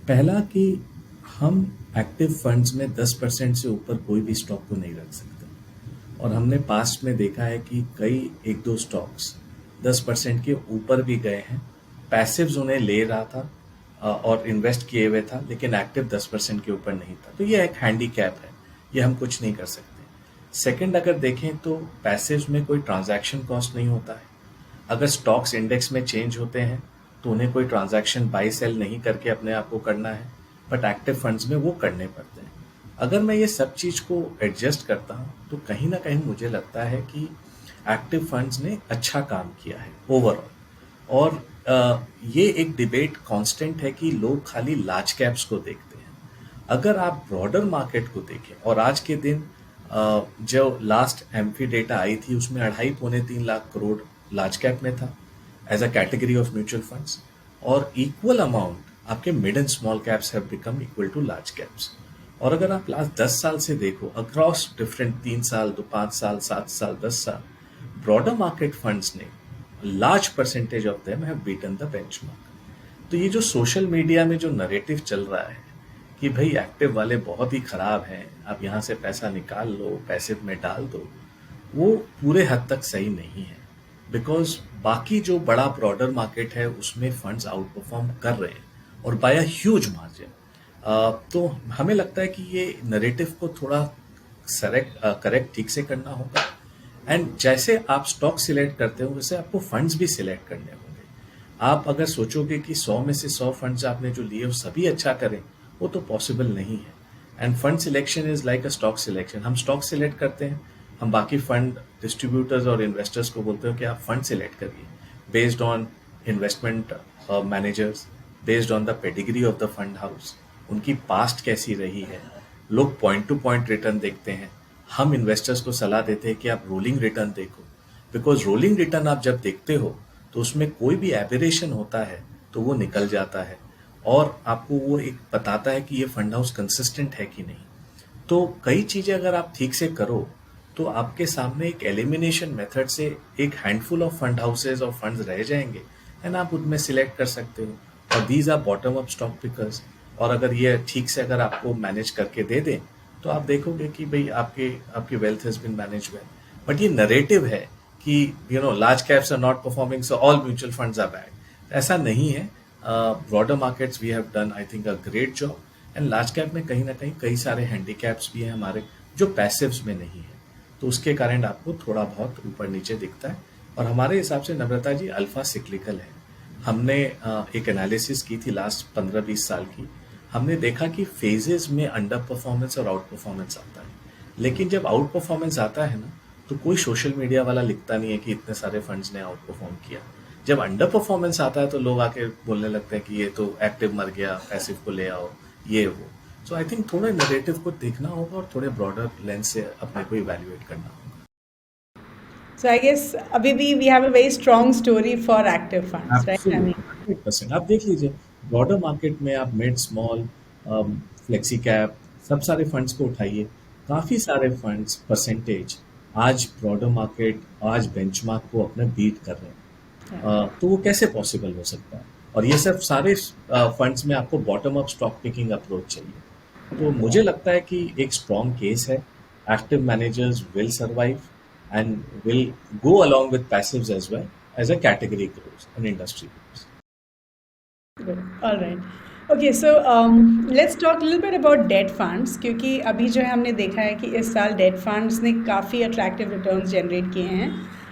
Speaker 1: पहला कि हम एक्टिव फंड्स में 10% से ऊपर कोई भी स्टॉक को नहीं रख सकते, और हमने पास्ट में देखा है कि कई एक दो स्टॉक्स 10% के ऊपर भी गए हैं, पैसिव्स उन्हें ले रहा था और इन्वेस्ट किए हुए था, लेकिन एक्टिव 10% के ऊपर नहीं था। तो ये एक हैंडीकैप है, ये हम कुछ नहीं कर सकते। सेकंड, अगर देखें तो पैसिव्स में कोई ट्रांजैक्शन कॉस्ट नहीं होता है। अगर स्टॉक्स इंडेक्स में चेंज होते हैं तो उन्हें कोई ट्रांजैक्शन बाई सेल नहीं करके अपने आप को करना है, बट एक्टिव फंड्स में वो करने पड़ते हैं। अगर मैं ये सब चीज़ को एडजस्ट करता हूँ तो कहीं ना कहीं मुझे लगता है कि एक्टिव फंड्स ने अच्छा काम किया है ओवरऑल। और ये एक डिबेट कांस्टेंट है कि लोग खाली लार्ज कैप्स को देखते हैं। अगर आप ब्रॉडर मार्केट को देखें, और आज के दिन जो लास्ट एम्फी डेटा आई थी उसमें 2.5-3 लाख करोड़ लार्ज कैप में था as a category of mutual funds, और इक्वल अमाउंट आपके mid and small caps have become equal to large caps. और अगर आप लास्ट 10 साल से देखो अक्रॉस डिफरेंट 3 साल, 5 साल, 7 साल, 10 साल, ब्रॉडर मार्केट फंड्स ने large percentage of them have beaten the benchmark. तो ये जो सोशल मीडिया में जो नरेटिव चल रहा है कि भाई एक्टिव वाले बहुत ही खराब हैं, आप यहाँ से पैसा निकाल लो, पैसिव में डाल दो, वो पूरे हद तक सही नहीं है। बिकॉज बाकी जो बड़ा ब्रॉडर मार्केट है उसमें फंड्स आउट परफॉर्म कर रहे हैं और बाय अ ह्यूज मार्जिन। तो हमें लगता है कि ये नरेटिव को थोड़ा करेक्ट ठीक से करना होगा। एंड जैसे आप स्टॉक सिलेक्ट करते हो वैसे आपको फंड्स भी सिलेक्ट करने होंगे। आप अगर सोचोगे कि 100 में से 100 फंड्स आपने जो लिए वो सभी अच्छा करें, वो तो पॉसिबल नहीं है। End fund selection is like a stock selection. हम स्टॉक सिलेक्ट करते हैं, हम बाकी फंड डिस्ट्रीब्यूटर्स और इन्वेस्टर्स को बोलते हो कि आप फंड सिलेक्ट करिए based on investment managers, based on the pedigree of the fund house, उनकी पास्ट कैसी रही है। लोग पॉइंट टू पॉइंट रिटर्न देखते हैं, हम इन्वेस्टर्स को सलाह देते हैं कि आप रोलिंग रिटर्न देखो, बिकॉज रोलिंग रिटर्न आप जब देखते हो तो उसमें कोई भी एबरेशन होता है तो वो निकल जाता है और आपको वो एक बताता है कि ये फंड हाउस कंसिस्टेंट है कि नहीं। तो कई चीजें अगर आप ठीक से करो तो आपके सामने एक एलिमिनेशन मेथड से एक हैंडफुल ऑफ फंड हाउसेज और फंड्स रह जाएंगे एंड आप उनमें सिलेक्ट कर सकते हो। और these are bottom up stock pickers. और अगर ये ठीक से अगर आपको मैनेज करके दे दें तो आप देखोगे कि भाई आपकी wealth has been manage well. But ये नरेटिव है कि large caps are not performing so all mutual funds are bad. ऐसा नहीं है। Broader markets we have done I think a great job, and large cap में कहीं ना कहीं कई सारे हैंडीकैप्स भी हैं हमारे जो पैसिव्स में नहीं है, तो उसके कारण आपको थोड़ा बहुत ऊपर नीचे दिखता है। और हमारे हिसाब से नम्रता जी अल्फा सिक्लिकल है। हमने एक एनालिसिस की थी लास्ट 15-20 साल की, हमने देखा कि फेजेस में अंडर परफॉर्मेंस और आउट परफॉर्मेंस आता है, लेकिन जब आउट परफॉर्मेंस आता है ना तो कोई सोशल मीडिया वाला लिखता नहीं है कि इतने सारे फंड्स ने आउट परफॉर्म किया। जब अंडर परफॉर्मेंस आता है तो लोग आके बोलने लगते हैं कि ये तो एक्टिव मर गया, पैसिव को ले आओ, ये वो। सो आई थिंक थोड़ा नरेटिव को देखना होगा और थोड़े ब्रॉडर लेंस से अपने को इवैल्यूएट करना होगा।
Speaker 3: So I guess अभी भी we have a very strong story for active funds, right? I mean,
Speaker 1: 100%। आप देख लीजिए ब्रॉडर मार्केट में आप मिड स्मॉल फ्लेक्सी कैप सब सारे फंड्स को उठाइए, काफी सारे फंड्स परसेंटेज आज ब्रॉडर मार्केट आज बेंचमार्क को अपने बीट कर रहे हैं। तो वो कैसे पॉसिबल हो सकता है? और ये सब सारे फंड्स में आपको bottom up stock picking approach चाहिए। तो मुझे लगता है कि एक स्ट्रॉन्ग केस है, active managers will survive and will go along with passives as well as a category grows and industry grows.
Speaker 3: good. All right. Okay, so let's talk a little bit about debt funds, क्योंकि अभी जो है हमने देखा है कि इस साल debt funds ने काफ़ी attractive returns generate किए हैं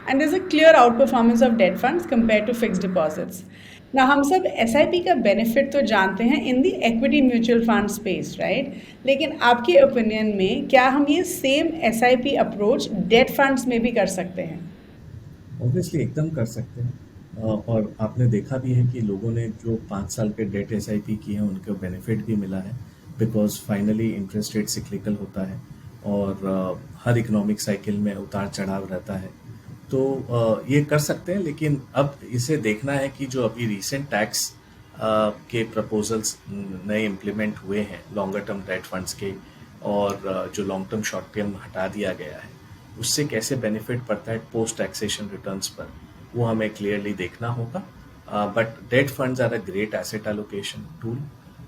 Speaker 3: and there's a clear outperformance of debt funds compared to fixed deposits. ना हम सब SIP का बेनिफिट तो जानते हैं in the equity mutual fund space, right? लेकिन आपके ओपिनियन में क्या हम ये same SIP approach debt funds में भी कर सकते हैं?
Speaker 1: ऑब्वियसली एकदम कर सकते हैं। और आपने देखा भी है कि लोगों ने जो 5 साल के डेट एसआईपी किए हैं उनको बेनिफिट भी मिला है, because finally interest rate cyclical होता है और हर इकोनॉमिक साइकिल में उतार चढ़ाव रहता है। तो ये कर सकते हैं, लेकिन अब इसे देखना है कि जो अभी रिसेंट टैक्स के प्रपोजल्स नए इम्प्लीमेंट हुए हैं लॉन्गर टर्म डेट फंड्स के, और जो लॉन्ग टर्म शॉर्ट टर्म हटा दिया गया है, उससे कैसे बेनिफिट पड़ता है पोस्ट टैक्सेशन रिटर्न्स पर, वो हमें क्लियरली देखना होगा। But debt funds are a great asset allocation tool,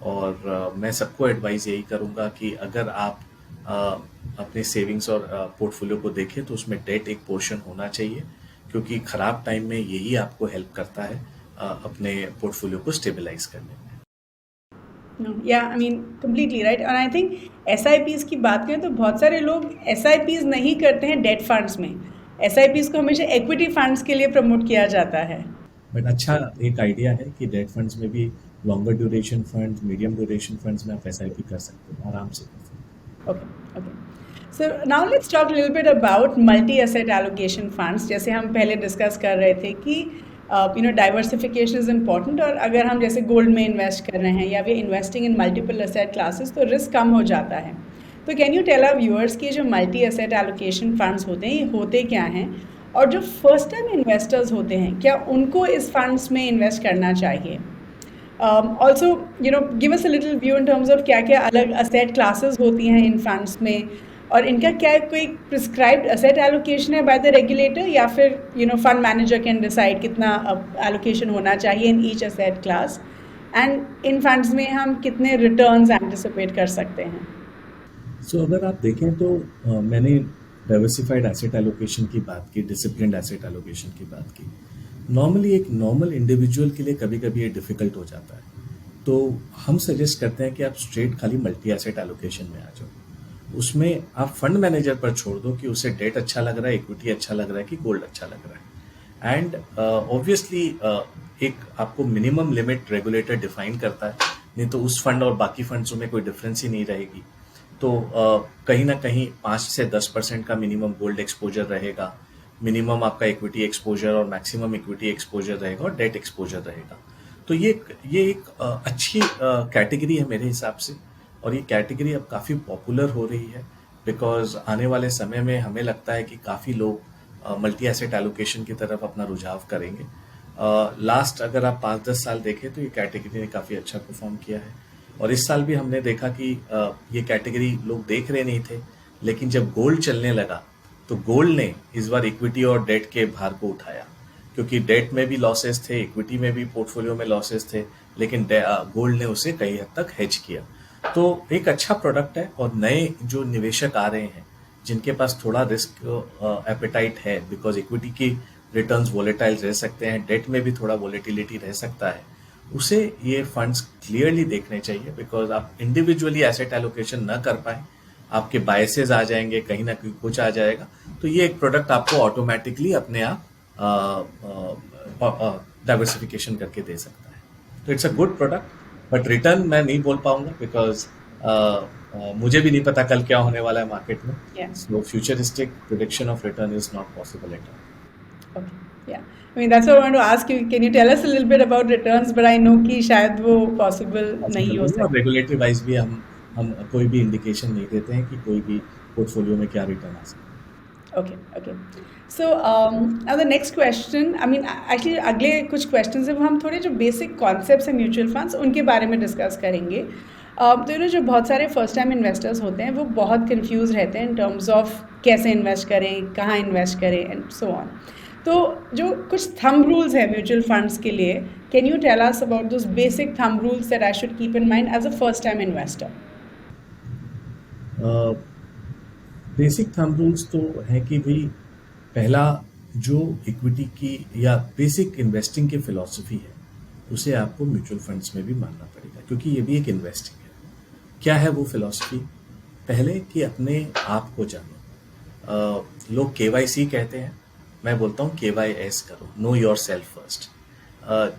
Speaker 1: और मैं सबको एडवाइस यही करूंगा कि अगर आप अपने सेविंग्स और पोर्टफोलियो को देखें तो उसमें डेट एक पोर्शन होना चाहिए, क्योंकि खराब टाइम में यही आपको हेल्प करता है अपने पोर्टफोलियो को स्टेबलाइज करने में।
Speaker 3: या आई मीन कम्प्लीटली राइट। और आई थिंक SIPs की बात करें तो बहुत सारे लोग SIPs नहीं करते हैं डेट फंड्स में। SIPs को हमेशा इक्विटी फंड्स के लिए प्रमोट किया जाता है।
Speaker 1: बट अच्छा एक आइडिया है कि डेट फंड्स में भी longer duration funds, medium duration funds में आप एसआईपी कर सकते हो, आराम से कर सकते
Speaker 3: Okay, okay. So now let's talk a little bit about multi-asset allocation funds. जैसे हम पहले डिस्कस कर रहे थे कि डाइवर्सिफिकेशन इज इम्पॉर्टेंट, और अगर हम जैसे गोल्ड में इन्वेस्ट कर रहे हैं या we investing in multiple asset classes तो रिस्क कम हो जाता है। तो can you tell our viewers कि जो मल्टी एसेट एलोकेशन फंड्स होते हैं ये होते क्या हैं, और जो फर्स्ट टाइम इन्वेस्टर्स होते हैं क्या उनको इस फंड्स में इन्वेस्ट करना चाहिए? Also give us a little view in terms of क्या क्या अलग एसेट क्लासेस होती हैं इन फंड्स में, और इनका क्या कोई प्रिस्क्राइब्ड एसेट एलोकेशन है बाय द रेगुलेटर, या फिर फंड मैनेजर कैन डिसाइड कितना एलोकेशन होना चाहिए in each asset class, and in funds में हम कितने रिटर्न्स एंटिसिपेट कर सकते हैं?
Speaker 1: सो अगर आप देखें तो मैंने डाइवर्सिफाइड एसेट एलोकेशन की बात की, डिसिप्लिन्ड एसेट एलोकेशन की बात की। नॉर्मली एक नॉर्मल इंडिविजुअल के लिए कभी कभी ये डिफिकल्ट हो जाता है, तो हम सजेस्ट करते हैं कि आप स्ट्रेट खाली मल्टी एसेट एलोकेशन में आ जाओ। उसमें आप फंड मैनेजर पर छोड़ दो कि उसे डेट अच्छा लग रहा है, इक्विटी अच्छा लग रहा है कि गोल्ड अच्छा लग रहा है। एंड ऑब्वियसली एक आपको मिनिमम लिमिट रेगुलेटर डिफाइन करता है, नहीं तो उस फंड और बाकी फंड्सों में कोई डिफरेंस ही नहीं रहेगी। तो कहीं ना कहीं 5 से 10% का मिनिमम गोल्ड एक्सपोजर रहेगा, मिनिमम आपका इक्विटी एक्सपोजर और मैक्सिमम इक्विटी एक्सपोजर रहेगा, और डेट एक्सपोजर रहेगा। तो ये एक अच्छी कैटेगरी है मेरे हिसाब से, और ये कैटेगरी अब काफ़ी पॉपुलर हो रही है, बिकॉज आने वाले समय में हमें लगता है कि काफ़ी लोग मल्टी एसेट एलोकेशन की तरफ अपना रुझाव करेंगे। लास्ट अगर आप 5-10 साल देखें तो ये कैटेगरी ने काफ़ी अच्छा परफॉर्म किया है, और इस साल भी हमने देखा कि ये कैटेगरी लोग देख रहे नहीं थे, लेकिन जब गोल्ड चलने लगा तो गोल्ड ने इस बार इक्विटी और डेट के भार को उठाया, क्योंकि डेट में भी लॉसेस थे, इक्विटी में भी पोर्टफोलियो में लॉसेस थे, लेकिन गोल्ड ने उसे कई हद तक हेज किया। तो एक अच्छा प्रोडक्ट है, और नए जो निवेशक आ रहे हैं जिनके पास थोड़ा रिस्क एपेटाइट है, बिकॉज इक्विटी की रिटर्न्स वोलेटाइल रह सकते हैं, डेट में भी थोड़ा वोलेटिलिटी रह सकता है, उसे ये फंड्स क्लियरली देखने चाहिए। बिकॉज आप इंडिविजुअली एसेट एलोकेशन न कर पाए, आपके बायसेस आ जाएंगे, कहीं ना कहीं कुछ आ जाएगा, तो ये एक प्रोडक्ट आपको ऑटोमेटिकली अपने आप डाइवर्सिफिकेशन करके दे सकता है। तो it's a good product, but return मैं नहीं बोल पाऊंगा, बिकॉज मुझे भी नहीं पता कल क्या होने वाला है मार्केट में।
Speaker 3: Yeah.
Speaker 1: So futuristic prediction of return is not possible at all.
Speaker 3: Okay, yeah. I mean that's what I want to ask you. Can you tell us a little bit about returns? But I know कि शायद वो possible नहीं हो
Speaker 1: और
Speaker 3: सकता.
Speaker 1: रेगुलेटरी वाइज भी हम कोई भी इंडिकेशन नहीं देते हैं कि कोई भी पोर्टफोलियो में क्या रिटर्न आ सकता है।
Speaker 3: Okay, okay. So now the next question. I mean actually अगले कुछ questions हैं वो हम थोड़े जो basic concepts हैं म्यूचुअल फंड्स उनके बारे में डिस्कस करेंगे। तो जो बहुत सारे फर्स्ट टाइम इन्वेस्टर्स होते हैं वो बहुत कंफ्यूज रहते हैं इन टर्म्स ऑफ कैसे इन्वेस्ट करें, कहाँ इन्वेस्ट करें एंड सो ऑन। तो जो कुछ थंब रूल्स हैं म्यूचुअल फंड्स के लिए, can you tell us about those basic thumb rules that I should keep in mind as a first time investor?
Speaker 1: Basic thumb rules तो है कि भाई पहला जो इक्विटी की या बेसिक इन्वेस्टिंग की फिलॉसफी है उसे आपको म्यूचुअल फंड्स में भी मानना पड़ेगा, क्योंकि ये भी एक इन्वेस्टिंग है। क्या है वो फिलॉसफी? पहले कि अपने आप को जानो। लोग KYC कहते हैं, मैं बोलता हूँ KYS करो, नो योर सेल्फ फर्स्ट।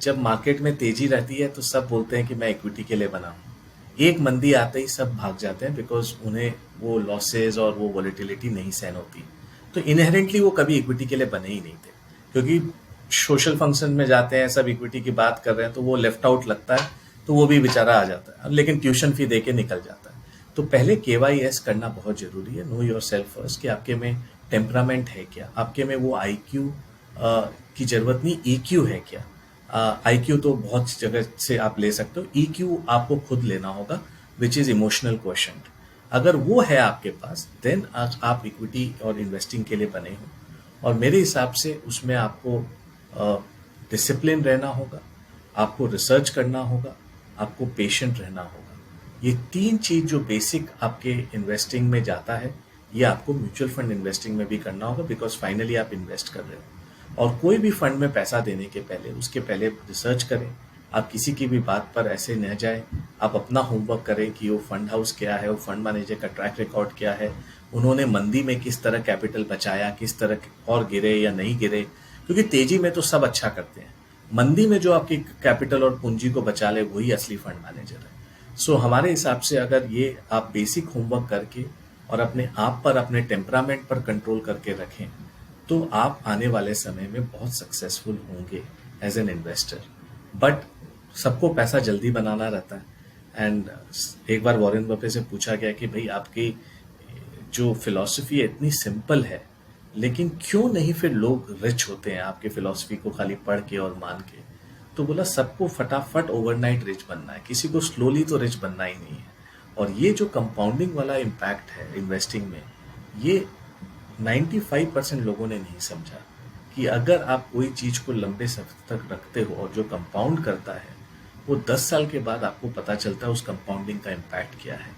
Speaker 1: जब मार्केट में तेजी रहती है तो सब बोलते हैं कि मैं इक्विटी के लिए बना हूँ, एक मंदी आते ही सब भाग जाते हैं, बिकॉज उन्हें वो लॉसेज और वो वॉलेटिलिटी नहीं सहन होती। तो इनहेरेंटली वो कभी इक्विटी के लिए बने ही नहीं थे, क्योंकि सोशल फंक्शन में जाते हैं, सब इक्विटी की बात कर रहे हैं, तो वो लेफ्ट आउट लगता है, तो वो भी बेचारा आ जाता है, लेकिन ट्यूशन फी दे के निकल जाता है। तो पहले KYS करना बहुत जरूरी है, नो योर सेल्फ फर्स्ट, कि आपके में टेम्परामेंट है क्या, आपके में वो IQ की जरूरत नहीं, EQ है क्या। IQ तो बहुत जगह से आप ले सकते हो, EQ आपको खुद लेना होगा, विच इज इमोशनल क्वेश्चन। अगर वो है आपके पास, देन आप इक्विटी और इन्वेस्टिंग के लिए बने हो। और मेरे हिसाब से उसमें आपको डिसिप्लिन रहना होगा, आपको रिसर्च करना होगा, आपको पेशेंट रहना होगा। ये 3 चीज जो बेसिक आपके इन्वेस्टिंग में जाता है, ये आपको म्यूचुअल फंड इन्वेस्टिंग में भी करना होगा, बिकॉज फाइनली आप इन्वेस्ट कर रहे हो। और कोई भी फंड में पैसा देने के पहले, उसके पहले रिसर्च करें। आप किसी की भी बात पर ऐसे न जाए, आप अपना होमवर्क करें कि वो फंड हाउस क्या है, वो फंड मैनेजर का ट्रैक रिकॉर्ड क्या है, उन्होंने मंदी में किस तरह कैपिटल बचाया, किस तरह और गिरे या नहीं गिरे। क्योंकि तेजी में तो सब अच्छा करते हैं, मंदी में जो आपकी कैपिटल और पूंजी को बचा ले वही असली फंड मैनेजर है। सो हमारे हिसाब से अगर ये आप बेसिक होमवर्क करके और अपने आप पर, अपने टेम्परामेंट पर कंट्रोल करके रखें, तो आप आने वाले समय में बहुत सक्सेसफुल होंगे एज एन इन्वेस्टर। बट सबको पैसा जल्दी बनाना रहता है। एंड एक बार वॉरेन बफे से पूछा गया कि भाई आपकी जो फिलॉसफी है इतनी सिंपल है, लेकिन क्यों नहीं फिर लोग रिच होते हैं आपके फिलॉसफी को खाली पढ़ के और मान के। तो बोला सबको फटाफट ओवरनाइट रिच बनना है, किसी को स्लोली तो रिच बनना ही नहीं है। और ये जो कंपाउंडिंग वाला इम्पैक्ट है इन्वेस्टिंग में, ये 95% लोगों ने नहीं समझा कि अगर आप कोई चीज को लंबे समय तक रखते हो और जो कंपाउंड करता है, वो 10 साल के बाद आपको पता चलता है उस कंपाउंडिंग का इम्पैक्ट क्या है।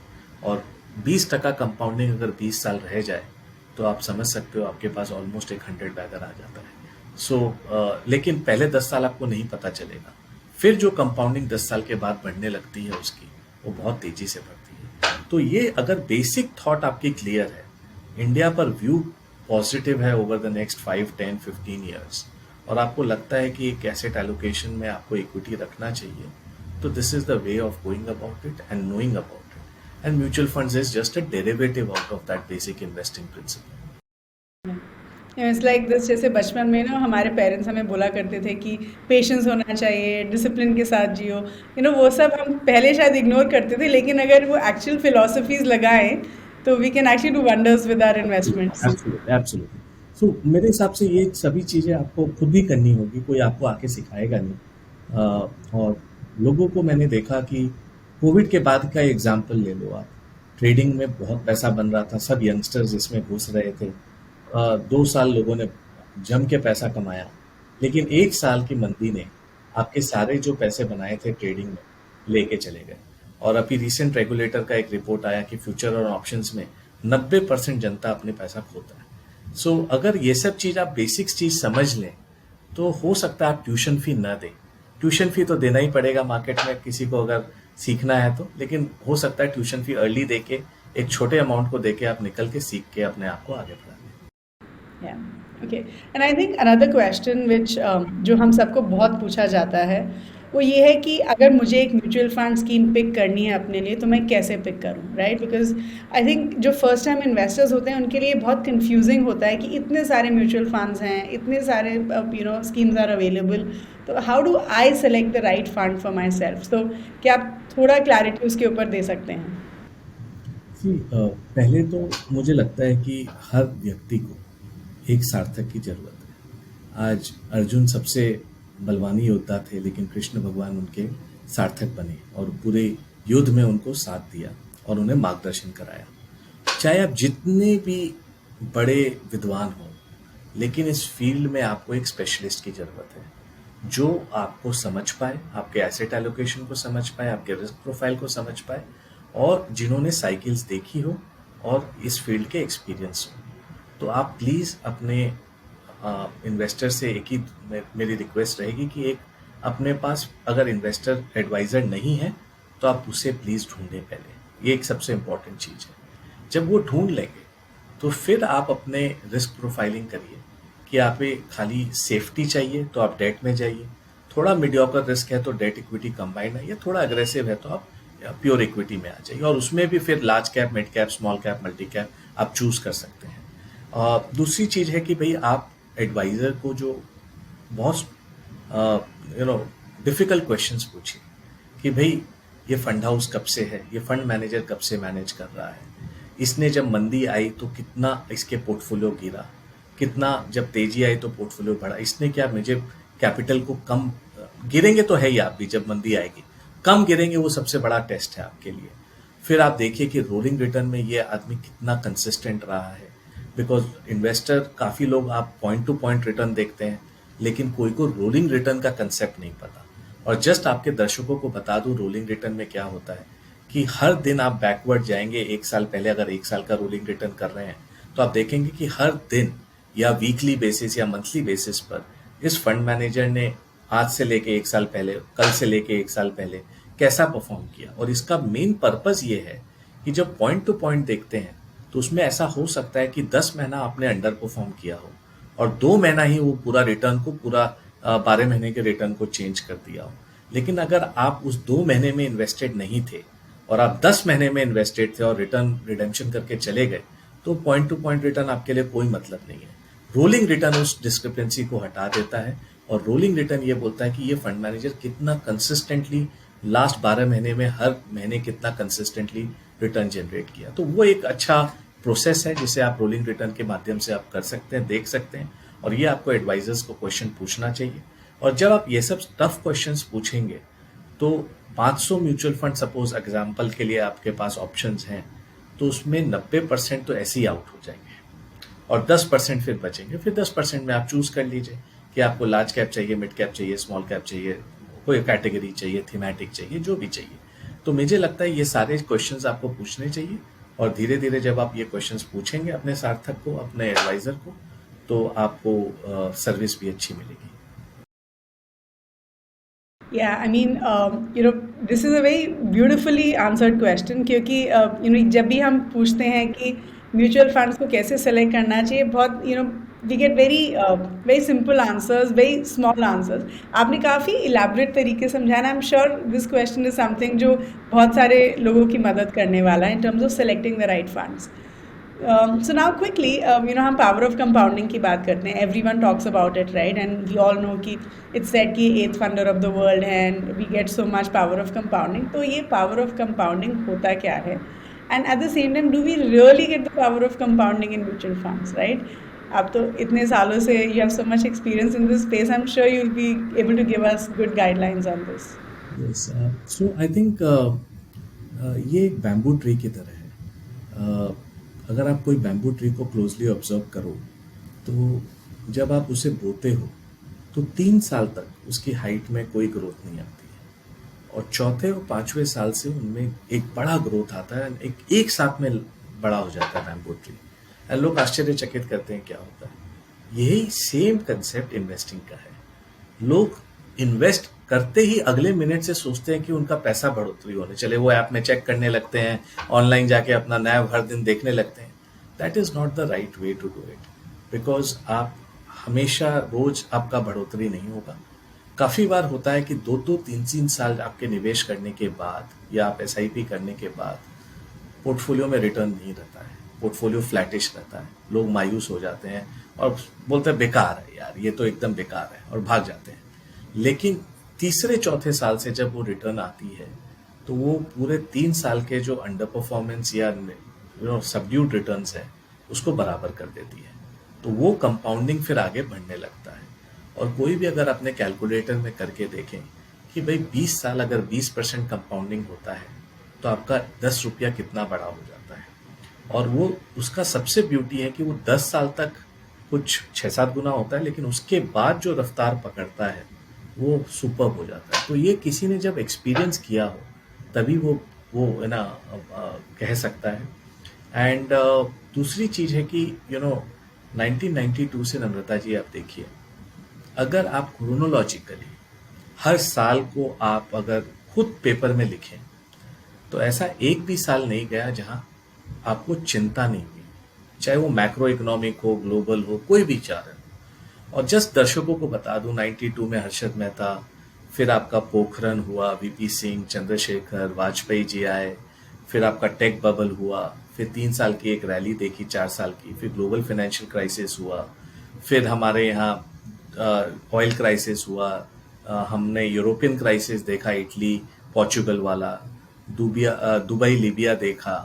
Speaker 1: और 20% कंपाउंडिंग अगर 20 साल रह जाए, तो आप समझ सकते हो आपके पास ऑलमोस्ट एक 100 बैगर आ जाता है। लेकिन पहले 10 साल आपको नहीं पता चलेगा, फिर जो कंपाउंडिंग 10 साल के बाद बढ़ने लगती है उसकी, वो बहुत तेजी से बढ़ती है। तो ये अगर बेसिक थॉट आपकी क्लियर है, इंडिया पर व्यू पॉजिटिव है ओवर द नेक्स्ट 5, 10, 15 ईयर्स, और आपको लगता है कि एक एसेट एलोकेशन में आपको इक्विटी रखना चाहिए, तो this is the way of going about it and knowing about it. And mutual funds is just a derivative out of that basic investing principle.
Speaker 3: It's like this, जैसे बचपन में ना हमारे पेरेंट्स हमें बोला करते थे कि पेशेंस होना चाहिए, डिसिप्लिन के साथ जियो, वो सब हम पहले शायद इग्नोर करते थे, लेकिन अगर वो एक्चुअल फिलोसफीज लगाएं तो we can actually do wonders with our investments.
Speaker 1: Absolutely, absolutely. So मेरे हिसाब से ये सभी चीजें आपको खुद ही करनी होगी, कोई आपको आके सिखाएगा नहीं। और लोगों को मैंने देखा कि कोविड के बाद का एग्जाम्पल ले लो आप, ट्रेडिंग में बहुत पैसा बन रहा था, सब यंगस्टर्स इसमें घुस रहे थे। 2 साल लोगों ने जम के पैसा कमाया, लेकिन 1 साल की मंदी ने आपके सारे जो पैसे बनाए थे ट्रेडिंग में लेके चले गए। और अभी रिसेंट रेगुलेटर का एक रिपोर्ट आया कि फ्यूचर और ऑप्शंस में 90% जनता अपने पैसा खोता है। सो अगर ये सब चीज आप बेसिक्स चीज समझ लें, तो हो सकता है आप ट्यूशन फी ना दें। ट्यूशन फी तो देना ही पड़ेगा मार्केट में किसी को अगर सीखना है तो, लेकिन हो सकता है ट्यूशन फी अर्ली दे के, एक छोटे अमाउंट को दे के आप निकल के सीख के अपने आप को आगे बढ़ा दें।
Speaker 3: Yeah. Okay. And I think another question which जो हम सबको बहुत पूछा जाता है, वो ये है कि अगर मुझे एक म्यूचुअल फंड स्कीम पिक करनी है अपने लिए, तो मैं कैसे पिक करूं, राइट? बिकॉज आई थिंक जो फर्स्ट टाइम इन्वेस्टर्स होते हैं उनके लिए बहुत कंफ्यूजिंग होता है कि इतने सारे म्यूचुअल फंड्स हैं, इतने सारे स्कीम्स आर अवेलेबल, तो how do I select the right fund for my self? तो क्या आप थोड़ा क्लैरिटी उसके ऊपर दे सकते हैं?
Speaker 1: पहले तो मुझे लगता है कि हर व्यक्ति को एक सार्थक की जरूरत है। आज अर्जुन सबसे बलवानी योद्धा थे, लेकिन कृष्ण भगवान उनके सार्थक बने और पूरे युद्ध में उनको साथ दिया और उन्हें मार्गदर्शन कराया। चाहे आप जितने भी बड़े विद्वान हो, लेकिन इस फील्ड में आपको एक स्पेशलिस्ट की जरूरत है जो आपको समझ पाए, आपके एसेट एलोकेशन को समझ पाए, आपके रिस्क प्रोफाइल को समझ पाए, और जिन्होंने साइकिल्स देखी हो और इस फील्ड के एक्सपीरियंस हो। तो आप प्लीज़ अपने इन्वेस्टर से एक ही मेरी रिक्वेस्ट रहेगी कि एक अपने पास अगर इन्वेस्टर एडवाइज़र नहीं है तो आप उसे प्लीज़ ढूंढें पहले। ये एक सबसे इम्पॉर्टेंट चीज़ है। जब वो ढूंढ लेंगे तो फिर आप अपने रिस्क प्रोफाइलिंग करिए कि आप खाली सेफ्टी चाहिए तो आप डेट में जाइए, थोड़ा मीडियोकर रिस्क है तो डेट इक्विटी कंबाइंड है, या थोड़ा अग्रेसिव है तो आप प्योर इक्विटी में आ जाइए। और उसमें भी फिर large cap, mid cap, small cap, multi cap आप चूज कर सकते हैं। दूसरी चीज है कि भाई आप एडवाइजर को जो बहुत डिफिकल्ट क्वेश्चंस पूछिए कि भाई ये फंड हाउस कब से है, ये फंड मैनेजर कब से मैनेज कर रहा है, इसने जब मंदी आई तो कितना इसके पोर्टफोलियो गिरा, कितना जब तेजी आई तो पोर्टफोलियो बढ़ा, इसने क्या मुझे कैपिटल को कम गिरेंगे तो है ही, आप भी जब मंदी आएगी कम गिरेंगे, वो सबसे बड़ा टेस्ट है आपके लिए। फिर आप देखिए कि रोलिंग रिटर्न में ये आदमी कितना कंसिस्टेंट रहा है, बिकॉज इन्वेस्टर काफ़ी लोग आप पॉइंट टू पॉइंट रिटर्न देखते हैं, लेकिन कोई को रोलिंग रिटर्न का कंसेप्ट नहीं पता। और जस्ट आपके दर्शकों को बता दूं रोलिंग रिटर्न में क्या होता है कि हर दिन आप बैकवर्ड जाएंगे एक साल पहले, अगर एक साल का रोलिंग रिटर्न कर रहे हैं तो आप देखेंगे कि हर दिन या वीकली बेसिस या मंथली बेसिस पर इस फंड मैनेजर ने आज से लेके एक साल पहले, कल से लेके एक साल पहले कैसा परफॉर्म किया। और इसका मेन पर्पस ये है कि जब पॉइंट टू पॉइंट देखते हैं तो उसमें ऐसा हो सकता है कि 10 महीना आपने अंडर परफॉर्म किया हो और 2 महीना ही वो पूरा रिटर्न को, पूरा 12 महीने के रिटर्न को चेंज कर दिया हो। लेकिन अगर आप उस 2 महीने में इन्वेस्टेड नहीं थे और आप 10 महीने में इन्वेस्टेड थे और रिटर्न रिडेम्पशन करके चले गए, तो पॉइंट टू पॉइंट रिटर्न आपके लिए कोई मतलब नहीं है। रोलिंग रिटर्न उस डिस्क्रिपेंसी को हटा देता है और रोलिंग रिटर्न ये बोलता है कि ये फंड मैनेजर कितना कंसिस्टेंटली लास्ट 12 महीने में हर महीने कितना कंसिस्टेंटली रिटर्न जनरेट किया। तो वो एक अच्छा प्रोसेस है जिसे आप रोलिंग रिटर्न के माध्यम से आप कर सकते हैं, देख सकते हैं। और ये आपको एडवाइजर्स को क्वेश्चन पूछना चाहिए। और जब आप ये सब टफ क्वेश्चंस पूछेंगे तो 500 म्यूचुअल फंड सपोज एग्जांपल के लिए आपके पास ऑप्शंस हैं, तो उसमें 90% तो ऐसे ही आउट हो जाएंगे और 10% फिर बचेंगे। फिर 10% में आप चूज कर लीजिए कि आपको लार्ज कैप चाहिए, मिड कैप चाहिए, स्मॉल कैप चाहिए, कोई कैटेगरी चाहिए, थीमेटिक चाहिए, जो भी चाहिए। तो मुझे लगता है ये सारे क्वेश्चंस आपको पूछने चाहिए और धीरे धीरे जब आप ये क्वेश्चंस पूछेंगे अपने सार्थक को, अपने एडवाइजर को, तो आपको सर्विस भी अच्छी मिलेगी।
Speaker 3: Yeah, I mean, this is a very beautifully answered question क्योंकि जब भी हम पूछते हैं कि म्यूचुअल फंड्स को कैसे सेलेक्ट करना चाहिए, बहुत we get very simple answers, very small answers. आपने काफ़ी इलेबोरेट तरीके से समझाना। I am sure this question is something जो बहुत सारे लोगों की मदद करने वाला है in terms of selecting the right funds. So now quickly, हम पावर ऑफ कंपाउंडिंग की बात करते हैं। Everyone talks about it, right? And we all know कि इट्स सेड कि 8th wonder of the world है and we get so much power of compounding. तो ये पावर ऑफ कंपाउंडिंग होता क्या है? And at the same time do we really get the power of compounding in mutual funds, right? आप तो इतने सालों से you have so much experience in this space, I am sure you will be able to give us good guidelines on this.
Speaker 1: Yes, so I think ये एक बैम्बू ट्री की तरह है। अगर आप कोई बैम्बू ट्री को क्लोजली ऑब्जर्व करो तो जब आप उसे बोते हो तो 3 साल तक उसकी हाइट में कोई ग्रोथ नहीं आती है और चौथे और 5वें साल से उनमें एक बड़ा ग्रोथ आता है, एक साथ में बड़ा हो जाता है बैम्बू ट्री। और लोग आश्चर्यचकित करते हैं क्या होता है। यही सेम कंसेप्ट इन्वेस्टिंग का है। लोग इन्वेस्ट करते ही अगले मिनट से सोचते हैं कि उनका पैसा बढ़ोतरी होने चले, वो ऐप में चेक करने लगते हैं, ऑनलाइन जाके अपना नैव हर दिन देखने लगते हैं। That is not the right way to do it, because आप हमेशा रोज आपका बढ़ोतरी नहीं होगा। काफी बार होता है कि 2-2, 3-3 साल आपके निवेश करने के बाद या आप SIP करने के बाद पोर्टफोलियो में रिटर्न नहीं रहता है, पोर्टफोलियो फ्लैटिश रहता है। लोग मायूस हो जाते हैं और बोलते हैं बेकार है यार, ये तो एकदम बेकार है, और भाग जाते हैं। लेकिन तीसरे चौथे साल से जब वो रिटर्न आती है तो वो पूरे 3 साल के जो अंडर परफॉर्मेंस या सबड्यूड रिटर्न्स है उसको बराबर कर देती है। तो वो कंपाउंडिंग फिर आगे बढ़ने लगता है। और कोई भी अगर अपने कैलकुलेटर में करके देखें कि भाई 20 साल अगर 20% कंपाउंडिंग होता है तो आपका 10 रुपया कितना बड़ा हो जाता है। और वो उसका सबसे ब्यूटी है कि वो 10 साल तक कुछ 6-7 गुना होता है, लेकिन उसके बाद जो रफ्तार पकड़ता है वो सुपर हो जाता है। तो ये किसी ने जब एक्सपीरियंस किया हो तभी वो है ना कह सकता है। एंड दूसरी चीज है कि 1992 से नम्रता जी आप देखिए, अगर आप क्रोनोलॉजिकली हर साल को आप अगर खुद पेपर में लिखें तो ऐसा एक भी साल नहीं गया जहां आपको चिंता नहीं हुई, चाहे वो मैक्रो इकोनॉमिक हो, ग्लोबल हो, कोई भी चार। और जस्ट दर्शकों को बता दूं 92 में हर्षद मेहता, फिर आपका पोखरन हुआ, VP सिंह, चंद्रशेखर, वाजपेयी जी आए, फिर आपका टेक बबल हुआ, फिर 3 साल की एक रैली देखी, 4 साल की, फिर ग्लोबल फाइनेंशियल क्राइसिस हुआ, फिर हमारे यहाँ ऑयल क्राइसिस हुआ, हमने यूरोपियन क्राइसिस देखा, इटली पोर्चुगल वाला, दुबई लीबिया देखा,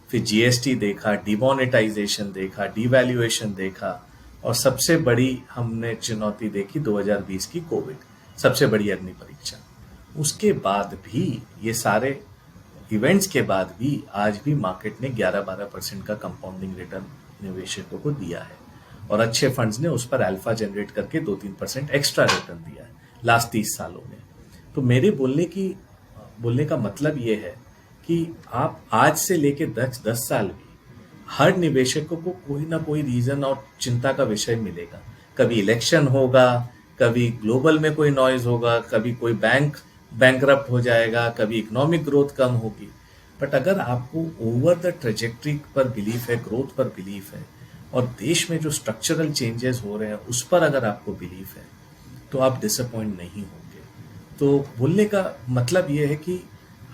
Speaker 1: फिर जीएसटी देखा, डिमोनेटाइजेशन देखा, डिवैल्यूएशन देखा, और सबसे बड़ी हमने चुनौती देखी 2020 की कोविड, सबसे बड़ी अग्नि परीक्षा। उसके बाद भी, ये सारे इवेंट्स के बाद भी, आज भी मार्केट ने 11-12% का कंपाउंडिंग रिटर्न निवेशकों को दिया है, और अच्छे फंड्स ने उस पर अल्फा जनरेट करके 2-3% एक्स्ट्रा रिटर्न दिया है लास्ट 30 सालों में। तो मेरे बोलने का मतलब ये है कि आप आज से लेके 10 साल भी हर निवेशकों को कोई ना कोई रीजन और चिंता का विषय मिलेगा। कभी इलेक्शन होगा, कभी ग्लोबल में कोई नॉइज होगा, कभी कोई बैंक बैंकरप्ट हो जाएगा, कभी इकोनॉमिक ग्रोथ कम होगी। बट अगर आपको ओवर द ट्रेजेक्ट्री पर बिलीफ है, ग्रोथ पर बिलीफ है, और देश में जो स्ट्रक्चरल चेंजेस हो रहे हैं उस पर अगर आपको बिलीफ है, तो आप डिसअपॉइंट नहीं होंगे। तो बोलने का मतलब ये है कि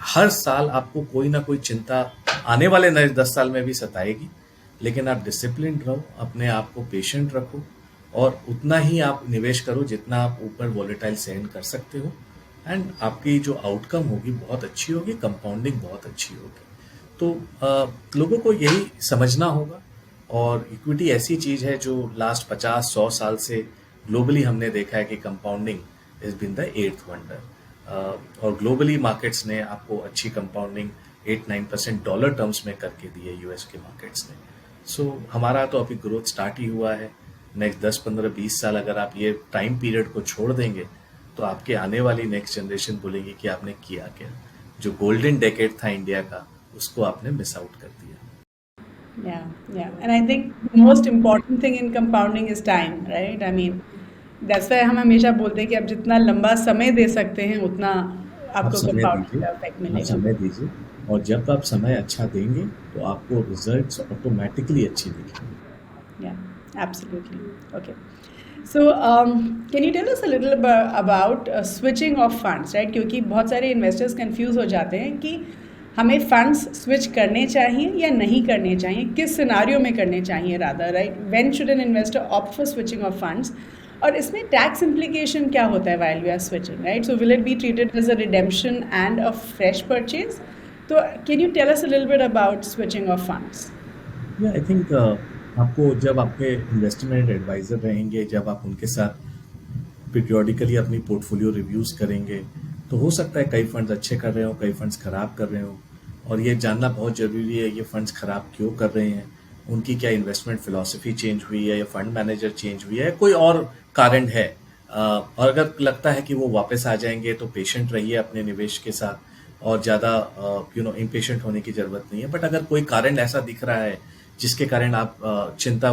Speaker 1: हर साल आपको कोई ना कोई चिंता आने वाले नए 10 साल में भी सताएगी, लेकिन आप डिसिप्लिन रहो, अपने आप को पेशेंट रखो, और उतना ही आप निवेश करो जितना आप ऊपर वॉलेटाइल सहन कर सकते हो, एंड आपकी जो आउटकम होगी बहुत अच्छी होगी, कंपाउंडिंग बहुत अच्छी होगी। तो लोगों को यही समझना होगा, और इक्विटी ऐसी चीज है जो लास्ट 50-100 साल से ग्लोबली हमने देखा है कि compounding is been the 8th wonder, और ग्लोबली मार्केट्स ने आपको अच्छी कंपाउंडिंग 8-9% डॉलर टर्म्स में करके दी है यूएस के मार्केट्स ने। सो हमारा तो अभी ग्रोथ स्टार्ट ही हुआ है। नेक्स्ट 10-15-20 साल अगर आप ये टाइम पीरियड को छोड़ देंगे, तो आपके आने वाली नेक्स्ट जनरेशन बोलेगी कि आपने किया क्या, जो गोल्डन डेकेड था इंडिया का, उसको आपने मिस आउट कर दिया।
Speaker 3: Yeah, and I think the most important thing in compounding is time, right? I mean, that's why हम हमेशा बोलते हैं कि आप जितना लंबा समय दे सकते हैं उतना
Speaker 1: आप
Speaker 3: आपको
Speaker 1: समय
Speaker 3: कंपाउंडिंग
Speaker 1: दीजिए,
Speaker 3: का इफेक्ट
Speaker 1: आप
Speaker 3: मिलेगा।
Speaker 1: समय दीजिए, और जब आप समय अच्छा देंगे तो आपको रिजल्ट्स ऑटोमेटिकली अच्छी दिखेंगे।
Speaker 3: Yeah, absolutely. Okay. So, can you tell us a little about switching of funds, right? क्योंकि बहुत सारे इन्वेस्टर्स कंफ्यूज हो जाते हैं कि हमें फंड्स स्विच करने चाहिए या नहीं करने चाहिए, किस सिनारियो में करने चाहिए rather, right? When should an investor opt for switching of funds, और इसमें टैक्स इम्प्लीकेशन क्या होता है while we are switching, right? So will it be treated as a redemption and a fresh purchase? तो can you tell us a little bit about switching of funds?
Speaker 1: या आई थिंक आपको, जब आपके इन्वेस्टमेंट एडवाइजर रहेंगे, जब आप उनके साथ पीरियोडिकली अपनी पोर्टफोलियो रिव्यूज करेंगे, तो हो सकता है कई फंड्स अच्छे कर रहे हो, कई फंड्स खराब कर रहे हो, और ये जानना बहुत जरूरी है ये फंड्स खराब क्यों कर रहे हैं, उनकी क्या इन्वेस्टमेंट फिलॉसफी चेंज हुई है, या फंड मैनेजर चेंज हुई है, कोई और कारण है। और अगर लगता है कि वो वापस आ जाएंगे, तो पेशेंट रहिए अपने निवेश के साथ, और ज़्यादा इम्पेशेंट होने की ज़रूरत नहीं है। बट अगर कोई कारण ऐसा दिख रहा है जिसके कारण आप चिंता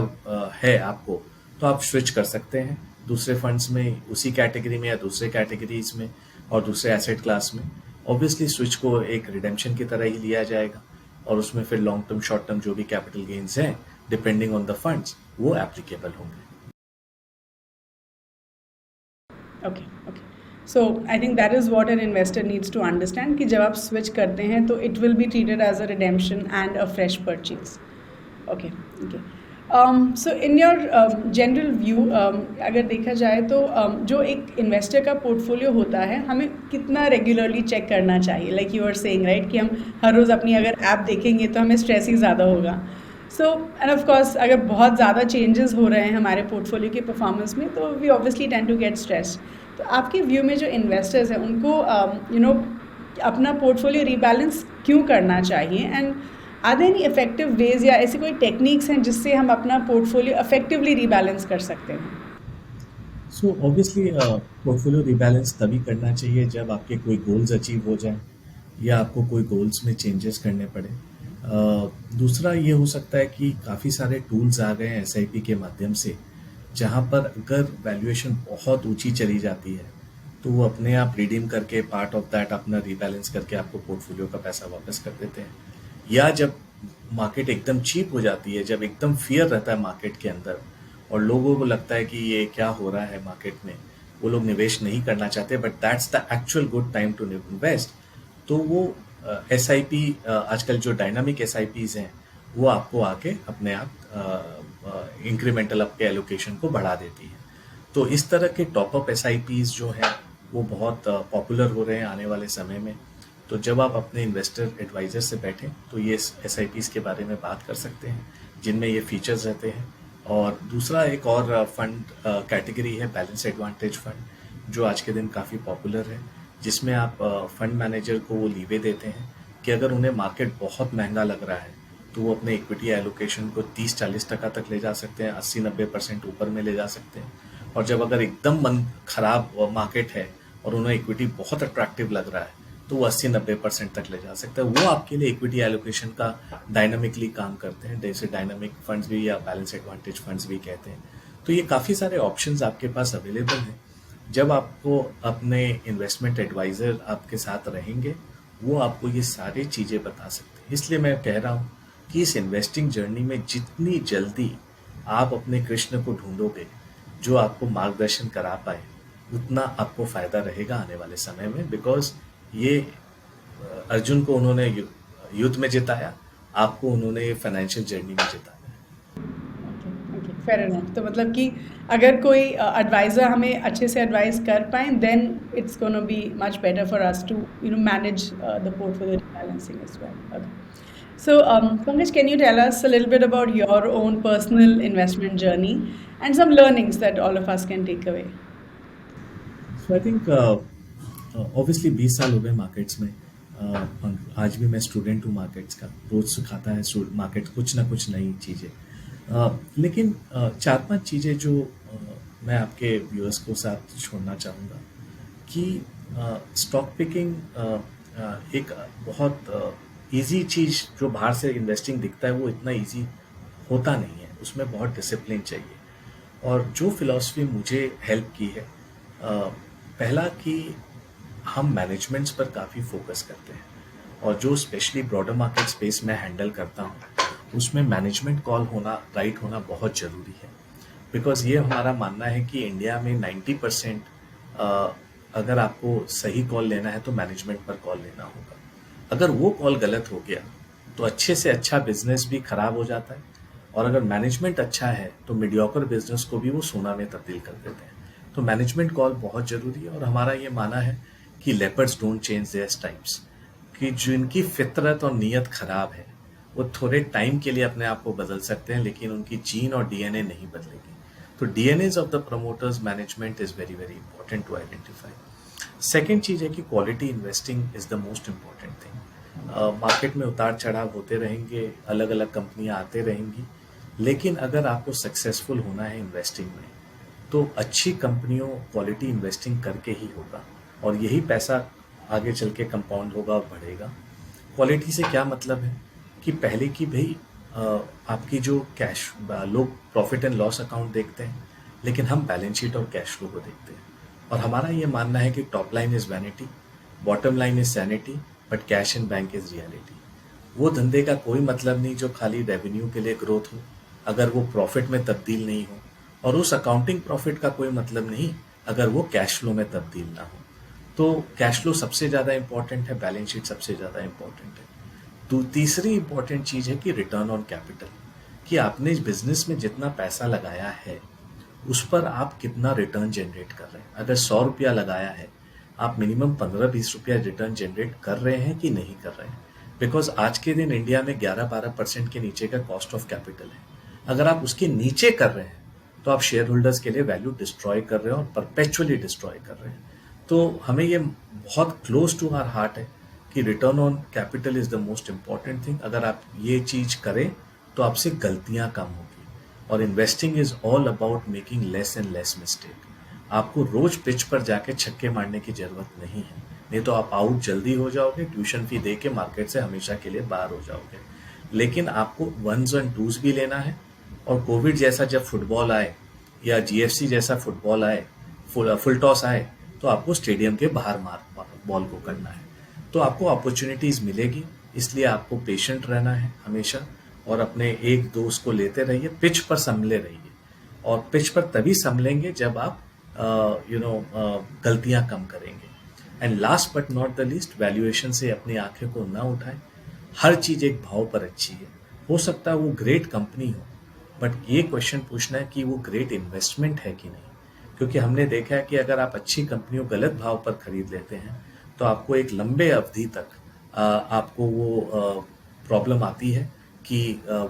Speaker 1: है आपको, तो आप स्विच कर सकते हैं दूसरे फंड्स में, उसी कैटेगरी में या दूसरे कैटेगरीज में और दूसरे एसेट क्लास में। ऑब्वियसली स्विच को एक रिडेम्पशन की तरह ही लिया जाएगा, और उसमें फिर लॉन्ग टर्म शॉर्ट टर्म जो भी कैपिटल गेन्स हैं डिपेंडिंग ऑन द फंड्स, वो एप्लीकेबल होंगे।
Speaker 3: Okay okay, so I think that is what an investor needs to understand कि जब आप स्विच करते हैं तो it will be treated as a redemption and a fresh purchase. Okay okay, so in your general view, अगर देखा जाए तो जो एक इन्वेस्टर का पोर्टफोलियो होता है, हमें कितना रेगुलरली चेक करना चाहिए? Like you are saying, right, कि हम हर रोज़ अपनी अगर ऐप देखेंगे तो हमें स्ट्रेस ही ज़्यादा होगा। सो एंड ऑफ कोर्स अगर बहुत ज़्यादा चेंजेस हो रहे हैं हमारे पोर्टफोलियो की परफॉर्मेंस में, तो we obviously tend to get stress. तो आपके व्यू में जो इन्वेस्टर्स हैं उनको अपना पोर्टफोलियो रीबैलेंस क्यों करना चाहिए, and are there any effective ways या ऐसी कोई टेक्निक्स हैं जिससे हम अपना पोर्टफोलियो इफेक्टिवली रीबैलेंस कर सकते हैं?
Speaker 1: सो ऑब्वियसली पोर्टफोलियो रिबैलेंस तभी करना चाहिए जब आपके कोई गोल्स अचीव हो जाए, या आपको कोई गोल्स में चेंजेस करने पड़े। दूसरा ये हो सकता है कि काफ़ी सारे टूल्स आ गए हैं एसआईपी के माध्यम से, जहाँ पर अगर वैल्यूएशन बहुत ऊंची चली जाती है, तो वो अपने आप रिडीम करके पार्ट ऑफ दैट अपना रीबैलेंस करके आपको पोर्टफोलियो का पैसा वापस कर देते हैं। या जब मार्केट एकदम चीप हो जाती है, जब एकदम फियर रहता है मार्केट के अंदर, और लोगों को लगता है कि ये क्या हो रहा है मार्केट में, वो लोग निवेश नहीं करना चाहते, but that's the actual good time to invest. तो वो एसआईपी, आजकल जो डायनामिक एसआईपीज हैं, वो आपको आके अपने आप इंक्रीमेंटल आपके एलोकेशन को बढ़ा देती है। तो इस तरह के टॉपअप एसआईपीज जो हैं वो बहुत पॉपुलर हो रहे हैं आने वाले समय में। तो जब आप अपने इन्वेस्टर एडवाइज़र से बैठें तो ये एसआईपीज के बारे में बात कर सकते हैं जिनमें ये फीचर्स रहते हैं। और दूसरा एक और फंड कैटेगरी है बैलेंस एडवांटेज फंड, जो आज के दिन काफ़ी पॉपुलर है, जिसमें आप फंड मैनेजर को वो लीवे देते हैं कि अगर उन्हें मार्केट बहुत महंगा लग रहा है तो वो अपने इक्विटी एलोकेशन को 30-40% तक ले जा सकते हैं, 80-90% ऊपर में ले जा सकते हैं। और जब अगर एकदम मन खराब मार्केट है और उन्हें इक्विटी बहुत अट्रैक्टिव लग रहा है तो वो 80-90% तक ले जा सकते हैं। वो आपके लिए इक्विटी एलोकेशन का डायनामिकली काम करते हैं, जैसे डायनामिक फंड्स भी या बैलेंस एडवांटेज फंड्स भी कहते हैं। तो ये काफ़ी सारे ऑप्शंस आपके पास अवेलेबल हैं। जब आपको अपने इन्वेस्टमेंट एडवाइज़र आपके साथ रहेंगे वो आपको ये सारी चीज़ें बता सकते हैं। इसलिए मैं कह रहा हूँ कि इस इन्वेस्टिंग जर्नी में जितनी जल्दी आप अपने कृष्ण को ढूंढोगे जो आपको मार्गदर्शन करा पाए, उतना आपको फ़ायदा रहेगा आने वाले समय में। बिकॉज ये अर्जुन को उन्होंने युद्ध में जिताया, आपको उन्होंने फाइनेंशियल जर्नी में जिताया।
Speaker 3: Okay, fair enough. तो मतलब कि अगर कोई एडवाइज़र हमें अच्छे से एडवाइस कर पाए then it's gonna be much better for us to manage the portfolio balancing as well. Okay, so Pankaj, can you tell us a little bit about your own personal investment journey and some learnings that all of us can take away?
Speaker 1: So I think obviously 20 साल हो गए मार्केट्स में। और आज भी मैं स्टूडेंट हूँ मार्केट्स का, रोज सिखाता है मार्केट कुछ ना कुछ नई चीज़ें। लेकिन 4-5 चीज़ें जो मैं आपके व्यूअर्स को साथ छोड़ना चाहूँगा कि स्टॉक पिकिंग एक बहुत इजी चीज़, जो बाहर से इन्वेस्टिंग दिखता है वो इतना इजी होता नहीं है, उसमें बहुत डिसिप्लिन चाहिए। और जो फिलॉसफी मुझे हेल्प की है, पहला कि हम मैनेजमेंट्स पर काफ़ी फोकस करते हैं, और जो स्पेशली ब्रॉडर मार्केट स्पेस में हैंडल करता हूँ उसमें मैनेजमेंट कॉल होना, राइट होना बहुत ज़रूरी है। बिकॉज ये हमारा मानना है कि इंडिया में 90% अगर आपको सही कॉल लेना है तो मैनेजमेंट पर कॉल लेना होगा। अगर वो कॉल गलत हो गया तो अच्छे से अच्छा बिजनेस भी खराब हो जाता है, और अगर मैनेजमेंट अच्छा है तो मीडियोकर बिजनेस को भी वो सोना में तब्दील कर देते हैं। तो मैनेजमेंट कॉल बहुत ज़रूरी है। और हमारा ये माना है कि leopards don't change their stripes, कि जिनकी फितरत और नीयत खराब है वो थोड़े टाइम के लिए अपने आप को बदल सकते हैं, लेकिन उनकी जीन और डीएनए नहीं बदलेगी। तो DNA of the promoters management is very very important to identify. Second चीज़ है कि quality investing is the most important thing. Market में उतार चढ़ाव होते रहेंगे, अलग अलग कंपनियां आते रहेंगी, लेकिन अगर आपको सक्सेसफुल होना है इन्वेस्टिंग में तो अच्छी कंपनियों क्वालिटी इन्वेस्टिंग करके ही होगा, और यही पैसा आगे चल के कंपाउंड होगा और बढ़ेगा। क्वालिटी से क्या मतलब है कि पहले की भाई आपकी जो कैश, लोग प्रॉफिट एंड लॉस अकाउंट देखते हैं, लेकिन हम बैलेंस शीट और कैश फ्लो को देखते हैं। और हमारा ये मानना है कि top line is vanity, bottom line is sanity, but cash in bank is reality. वो धंधे का कोई मतलब नहीं जो खाली रेवेन्यू के लिए ग्रोथ हो, अगर वो प्रॉफिट में तब्दील नहीं हो, और उस अकाउंटिंग प्रॉफिट का कोई मतलब नहीं अगर वो कैश फ्लो में तब्दील ना हो। तो कैश फ्लो सबसे ज़्यादा इंपॉर्टेंट है, बैलेंस शीट सबसे ज़्यादा इंपॉर्टेंट है। तो तीसरी इंपॉर्टेंट चीज़ है कि रिटर्न ऑन कैपिटल, कि आपने इस बिजनेस में जितना पैसा लगाया है उस पर आप कितना रिटर्न जनरेट कर रहे हैं। अगर 100 रुपया लगाया है, आप मिनिमम 15-20 रुपया रिटर्न जनरेट कर रहे हैं कि नहीं कर रहे हैं। बिकॉज आज के दिन इंडिया में 11-12% के नीचे का कॉस्ट ऑफ कैपिटल है। अगर आप उसके नीचे कर रहे हैं तो आप शेयर होल्डर्स के लिए वैल्यू डिस्ट्रॉय कर रहे हो और परपेचुअली डिस्ट्रॉय कर रहे हैं। तो हमें ये बहुत क्लोज टू आवर हार्ट है कि return on capital is the most important thing. अगर आप ये चीज़ करें तो आपसे गलतियाँ कम होगी। और investing is all about making less and less mistake. आपको रोज पिच पर जाके छक्के मारने की ज़रूरत नहीं है, नहीं तो आप आउट जल्दी हो जाओगे, ट्यूशन फी दे के मार्केट से हमेशा के लिए बाहर हो जाओगे। लेकिन आपको वंस एंड टूज भी लेना है, और कोविड जैसा जब फुटबॉल आए या जीएफसी जैसा फुटबॉल आए, फुल टॉस आए, तो आपको स्टेडियम के बाहर बॉल को करना है। तो आपको अपॉर्चुनिटीज़ मिलेगी, इसलिए आपको पेशेंट रहना है हमेशा, और अपने एक दोस्त को लेते रहिए, पिच पर संभले रहिए। और पिच पर तभी संभलेंगे जब आप गलतियां कम करेंगे। And last but not the least, valuation से अपनी आंखें को ना उठाएं। हर चीज़ एक भाव पर अच्छी है। हो सकता है वो ग्रेट कंपनी हो, बट ये क्वेश्चन पूछना है कि वो ग्रेट इन्वेस्टमेंट है कि नहीं। क्योंकि हमने देखा है कि अगर आप अच्छी कंपनियों गलत भाव पर खरीद लेते हैं तो आपको एक लंबे अवधि तक आपको वो प्रॉब्लम आती है कि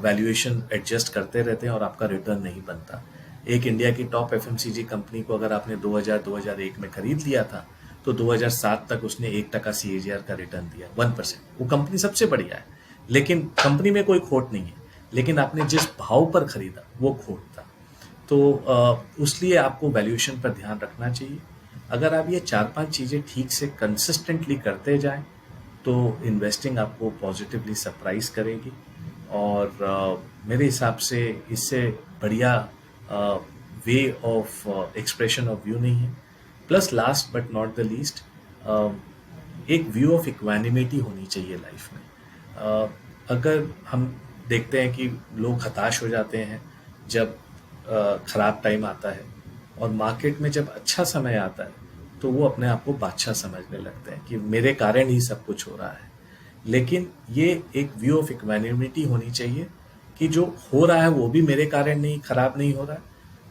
Speaker 1: वैल्यूएशन एडजस्ट करते रहते हैं और आपका रिटर्न नहीं बनता। एक इंडिया की टॉप एफएमसीजी कंपनी को अगर आपने 2000-2001 में खरीद लिया था तो 2007 तक उसने 1% CAGR का रिटर्न दिया, 1%। वो कंपनी सबसे बढ़िया है, लेकिन कंपनी में कोई खोट नहीं है, लेकिन आपने जिस भाव पर खरीदा वो खोट था। तो उसलिए आपको वैल्यूएशन पर ध्यान रखना चाहिए। अगर आप ये 4-5 चीज़ें ठीक से कंसिस्टेंटली करते जाएं तो इन्वेस्टिंग आपको पॉजिटिवली सरप्राइज करेगी, और मेरे हिसाब से इससे बढ़िया way of expression of view नहीं है। Plus last but not the least, एक व्यू ऑफ इक्वानिमिटी होनी चाहिए लाइफ में। अगर हम देखते हैं कि लोग हताश हो जाते हैं जब खराब टाइम आता है, और मार्केट में जब अच्छा समय आता है तो वो अपने आप को बादशाह समझने लगते हैं कि मेरे कारण ही सब कुछ हो रहा है। लेकिन ये एक व्यू ऑफ इक्वानिमिटी होनी चाहिए कि जो हो रहा है वो भी मेरे कारण नहीं, खराब नहीं हो रहा है,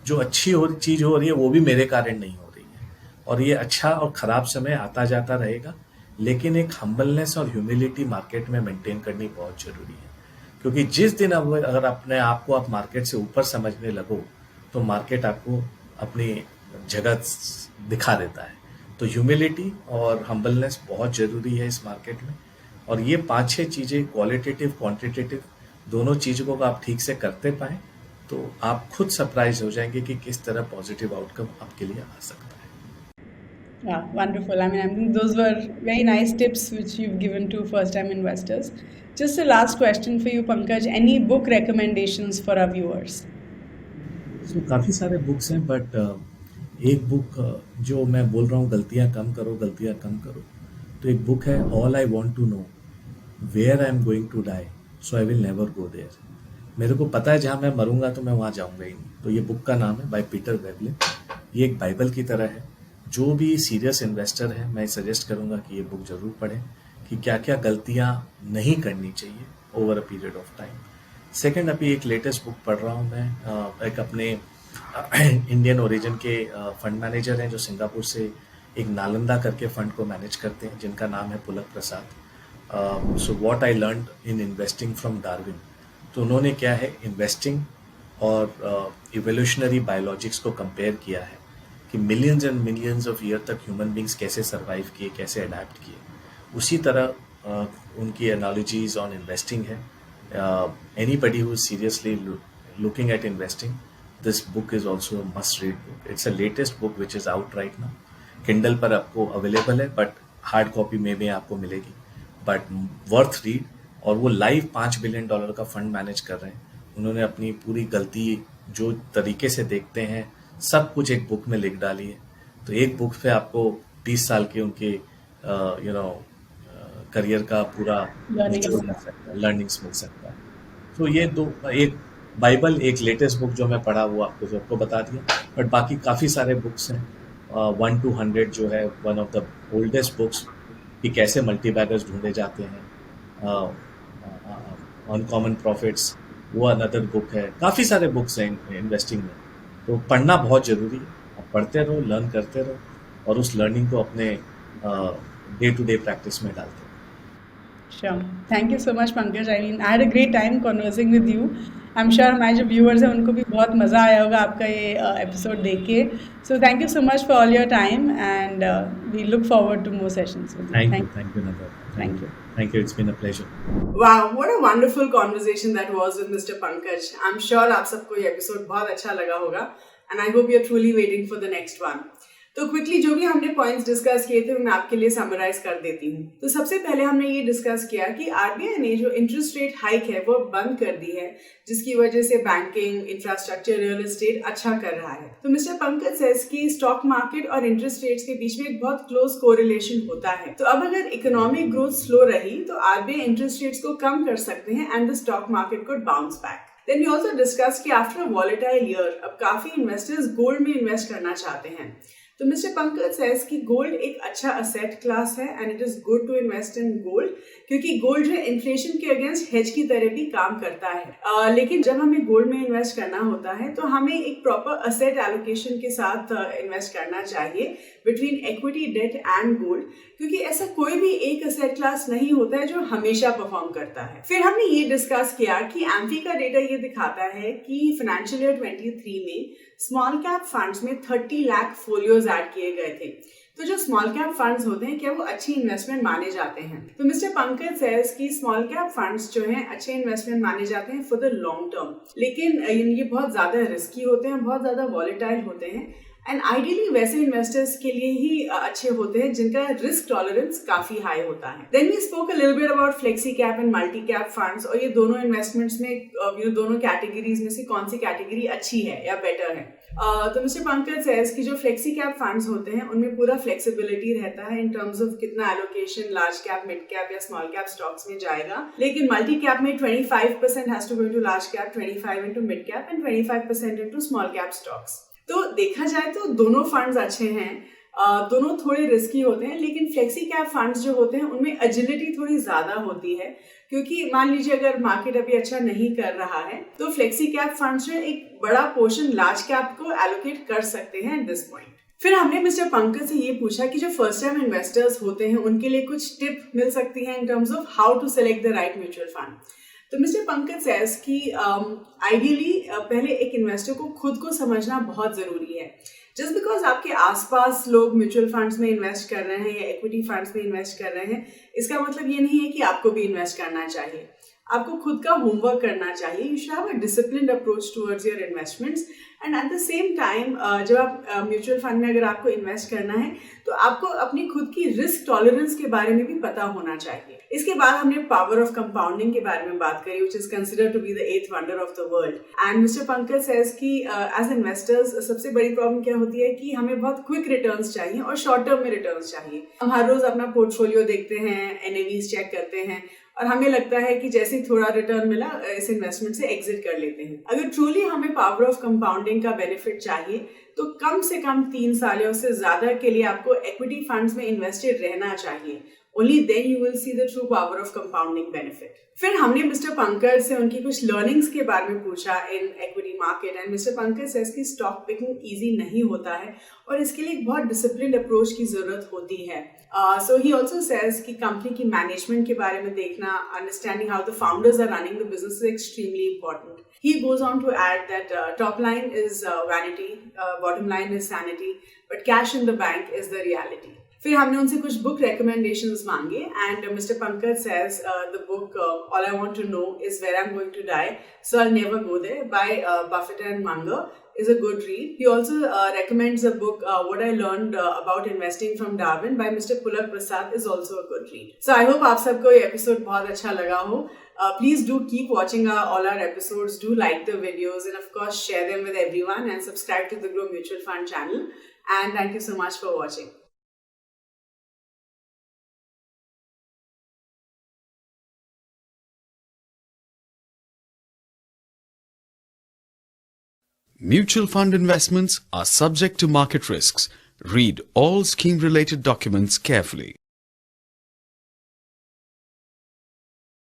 Speaker 1: जो अच्छी चीज हो रही है वो भी मेरे कारण नहीं हो रही है, और ये अच्छा और खराब समय आता जाता रहेगा। लेकिन एक हम्बलनेस और ह्यूमिलिटी मार्केट में मेंटेन करनी बहुत जरूरी है, क्योंकि जिस दिन अगर अपने आप को आप मार्केट से ऊपर समझने लगो तो मार्केट आपको अपनी जगह दिखा देता है। तो ह्यूमिलिटी और हम्बलनेस बहुत जरूरी है इस मार्केट में, और ये 5-6 चीजें क्वालिटेटिव क्वांटिटेटिव दोनों चीजों को आप ठीक से करते पाए तो आप खुद सरप्राइज हो जाएंगे कि किस तरह पॉजिटिव आउटकम आपके लिए आ सकता है।
Speaker 3: Yeah, wonderful. I mean, I think those were very nice tips which you've given to first-time investors. Just a last question for you, Pankaj. Any book recommendations for our viewers?
Speaker 1: तो काफ़ी सारे बुक्स हैं, बट एक बुक जो मैं बोल रहा हूँ, गलतियाँ कम करो, गलतियाँ कम करो, तो एक बुक है all I want to know where I am going to die so I will never go there. मेरे को पता है जहाँ मैं मरूंगा तो मैं वहाँ जाऊंगा ही नहीं। तो ये बुक का नाम है बाय पीटर वेवलिन। ये एक बाइबल की तरह है। जो भी सीरियस इन्वेस्टर है मैं सजेस्ट करूंगा कि ये बुक जरूर पढ़ें कि क्या क्या गलतियाँ नहीं करनी चाहिए over a period of time. Second, अभी एक लेटेस्ट बुक पढ़ रहा हूँ मैं, एक अपने इंडियन ओरिजिन के फंड मैनेजर हैं जो सिंगापुर से एक नालंदा करके फंड को मैनेज करते हैं, जिनका नाम है Pulak Prasad. So what I learn in investing from Darwin. तो उन्होंने क्या है, इन्वेस्टिंग और इवोल्यूशनरी बायोलॉजिक्स को कंपेयर किया है कि millions and millions of year तक ह्यूमन बींग्स कैसे सर्वाइव किए, कैसे अडेप्ट किए। उसी तरह उनकी एनालॉजीज ऑन इन्वेस्टिंग है। Anybody who is seriously looking at investing, this book is also a must read book. It's a latest book which is out right now. Kindle पर आपको अवेलेबल है, बट हार्ड कॉपी में भी आपको मिलेगी, बट वर्थ रीड। और वो लाइव $5 बिलियन का फंड मैनेज कर रहे हैं। उन्होंने अपनी पूरी गलती जो तरीके से देखते हैं सब कुछ एक बुक में लिख डाली है। तो एक बुक पे आपको 30 साल के उनके करियर का पूरा निचोड़ मिल सकता है, लर्निंग्स मिल सकता है। तो ये दो, एक बाइबल, एक लेटेस्ट बुक जो मैं पढ़ा वो आपको सबको बता दिया, बट बाकी काफ़ी सारे बुक्स हैं। 1 to 100 जो है one of the oldest books कि कैसे मल्टीबैगर्स ढूंढे जाते हैं। अनकॉमन प्रॉफिट्स वो अनदर बुक है। काफ़ी सारे बुक्स हैं इन्वेस्टिंग में, तो पढ़ना बहुत ज़रूरी है। आप पढ़ते रहो, लर्न करते रहो, और उस लर्निंग को अपने डे टू डे प्रैक्टिस में डालते रहो।
Speaker 3: Sure. Thank you so much, Pankaj. I mean, I had a great time conversing with you. I'm sure हमारे जो viewers हैं उनको भी बहुत मज़ा आया होगा आपका ये episode देख के. So thank you so much for all your time, and we look forward to more sessions with you.
Speaker 1: Thank you, Nada.
Speaker 3: Thank you.
Speaker 1: Thank you. It's been a pleasure.
Speaker 2: Wow, what a wonderful conversation that was with Mr. Pankaj. I'm sure आप सबको ये episode बहुत अच्छा लगा होगा, and I hope you're truly waiting for the next one. तो क्विकली जो भी हमने पॉइंट्स डिस्कस किए थे मैं आपके लिए समराइज कर देती हूँ। तो सबसे पहले हमने ये डिस्कस किया कि आरबीआई ने जो इंटरेस्ट रेट हाइक है वो बंद कर दी है, जिसकी वजह से बैंकिंग, इंफ्रास्ट्रक्चर, रियल एस्टेट अच्छा कर रहा है। तो मिस्टर पंकज सेज कि स्टॉक मार्केट और इंटरेस्ट रेट्स के बीच में एक बहुत क्लोज कोरिलेशन होता है। तो अब अगर इकोनॉमिक ग्रोथ स्लो रही तो आरबीआई इंटरेस्ट रेट्स को कम कर सकते हैं and the stock market could bounce back. Then we also discussed कि आफ्टर अ वॉलेटाइल ईयर अब काफी इन्वेस्टर्स गोल्ड में इन्वेस्ट करना चाहते हैं। तो मिस्टर पंकज सेज कि गोल्ड एक अच्छा असेट क्लास है and it is good to invest in gold, क्योंकि गोल्ड जो है इन्फ्लेशन के अगेंस्ट हेज की तरह भी काम करता है। लेकिन जब हमें गोल्ड में इन्वेस्ट करना होता है तो हमें एक प्रॉपर असेट एलोकेशन के साथ इन्वेस्ट करना चाहिए between equity, debt and gold, क्योंकि ऐसा कोई भी एक असेट क्लास नहीं होता है जो हमेशा परफॉर्म करता है। फिर हमने ये डिस्कस किया कि एम्फी का डेटा ये दिखाता है कि फाइनेंशियल ईयर 23 में स्मॉल कैप फंड्स में 30 लाख फोलियोज ऐड किए गए थे। तो जो स्मॉल कैप फंड्स होते हैं क्या वो अच्छी इन्वेस्टमेंट माने जाते हैं? तो मिस्टर पंकज सेज कि स्मॉल कैप फंड्स जो हैं अच्छे इन्वेस्टमेंट माने जाते हैं फॉर द लॉन्ग टर्म, लेकिन ये बहुत ज्यादा रिस्की होते हैं, बहुत ज्यादा वॉलेटाइल होते हैं एंड आइडियली वैसे इन्वेस्टर्स के लिए ही अच्छे होते हैं जिनका रिस्क टॉलरेंस काफी हाई होता है। Then we spoke a little bit about flexi cap and multi cap funds, और ये दोनों इन्वेस्टमेंट्स में दोनों कैटेगरीज में से कौन सी कैटेगरी अच्छी है या बेटर है। तो मिस्टर पंकज सेज कि जो फ्लेक्सी कैप फंड्स होते हैं उनमें पूरा फ्लेक्सिबिलिटी रहता है इन टर्म्स ऑफ कितना allocation large cap, mid cap या स्मॉल कैप स्टॉक्स में जाएगा, लेकिन मल्टी कैप में 25% has to go into large cap, 25 into mid cap and 25% into small cap stocks. तो देखा जाए तो दोनों फंड्स अच्छे हैं, दोनों थोड़े रिस्की होते हैं, लेकिन फ्लेक्सी कैप फंड्स जो होते हैं उनमें एजिलिटी थोड़ी ज्यादा होती है, क्योंकि मान लीजिए अगर मार्केट अभी अच्छा नहीं कर रहा है तो फ्लेक्सी कैप फंड्स जो एक बड़ा पोर्शन लार्ज कैप को एलोकेट कर सकते हैं एट दिस पॉइंट। फिर हमने मिस्टर पंकज से ये पूछा कि जो फर्स्ट टाइम इन्वेस्टर्स होते हैं उनके लिए कुछ टिप मिल सकती है in terms of how to select the right mutual fund. तो मिस्टर पंकज सेज कि आइडियली पहले एक इन्वेस्टर को खुद को समझना बहुत जरूरी है। जस्ट बिकॉज आपके आसपास लोग म्यूचुअल फंड्स में इन्वेस्ट कर रहे हैं या इक्विटी फंड्स में इन्वेस्ट कर रहे हैं, इसका मतलब ये नहीं है कि आपको भी इन्वेस्ट करना चाहिए। आपको खुद का होमवर्क करना चाहिए। You should have a disciplined approach towards your investments and at the same time जब आप म्यूचुअल फंड में अगर आपको इन्वेस्ट करना है तो आपको अपनी खुद की रिस्क टॉलरेंस के बारे में भी पता होना चाहिए। इसके बाद हमने पावर ऑफ कंपाउंडिंग के बारे में बात करी, which is considered to be the 8th wonder of the world. And mister Pankaj says कि एज इन्वेस्टर्स सबसे बड़ी प्रॉब्लम क्या होती है कि हमें बहुत क्विक रिटर्न्स चाहिए और शॉर्ट टर्म में रिटर्न्स चाहिए। हम हर रोज अपना पोर्टफोलियो देखते हैं, एनएवीज चेक करते हैं और हमें लगता है कि जैसे ही थोड़ा रिटर्न मिला इस इन्वेस्टमेंट से एग्जिट कर लेते हैं। अगर ट्रूली हमें पावर ऑफ कंपाउंडिंग का बेनिफिट चाहिए तो कम से कम 3 साल या उससे ज्यादा के लिए आपको इक्विटी फंड्स में इन्वेस्टेड रहना चाहिए। Only then you will see the true power of compounding benefit. फिर हमने मिस्टर पंकज से उनकी कुछ लर्निंग्स के बारे में पूछा in equity market and mister Pankaj says कि स्टॉक पिकिंग इजी नहीं होता है और इसके लिए एक बहुत डिसिप्लिन्ड अप्रोच की जरूरत होती है। सो ही ऑल्सो सेज कि कंपनी की मैनेजमेंट के बारे में देखना, understanding how the founders are running the business is extremely important. He goes on to add that top line is vanity, bottom line is sanity, but cash in the bank is the reality. फिर हमने उनसे कुछ बुक recommendations मांगे and mister Pankaj says the book All I Want to Know is Where I'm Going to Die, So I'll Never Go There by Buffett and Munger is a good read. He also recommends a book What I Learned About Investing from Darwin by Mr. Pulak Prasad is also a good read. So I hope आप सबको ये एपिसोड बहुत अच्छा लगा हो. Please do keep watching all our episodes. Do like the videos and of course share them with everyone and subscribe to the Grow Mutual Fund channel. And thank you so much for watching.
Speaker 4: Mutual fund investments are subject to market risks. Read all scheme-related documents carefully.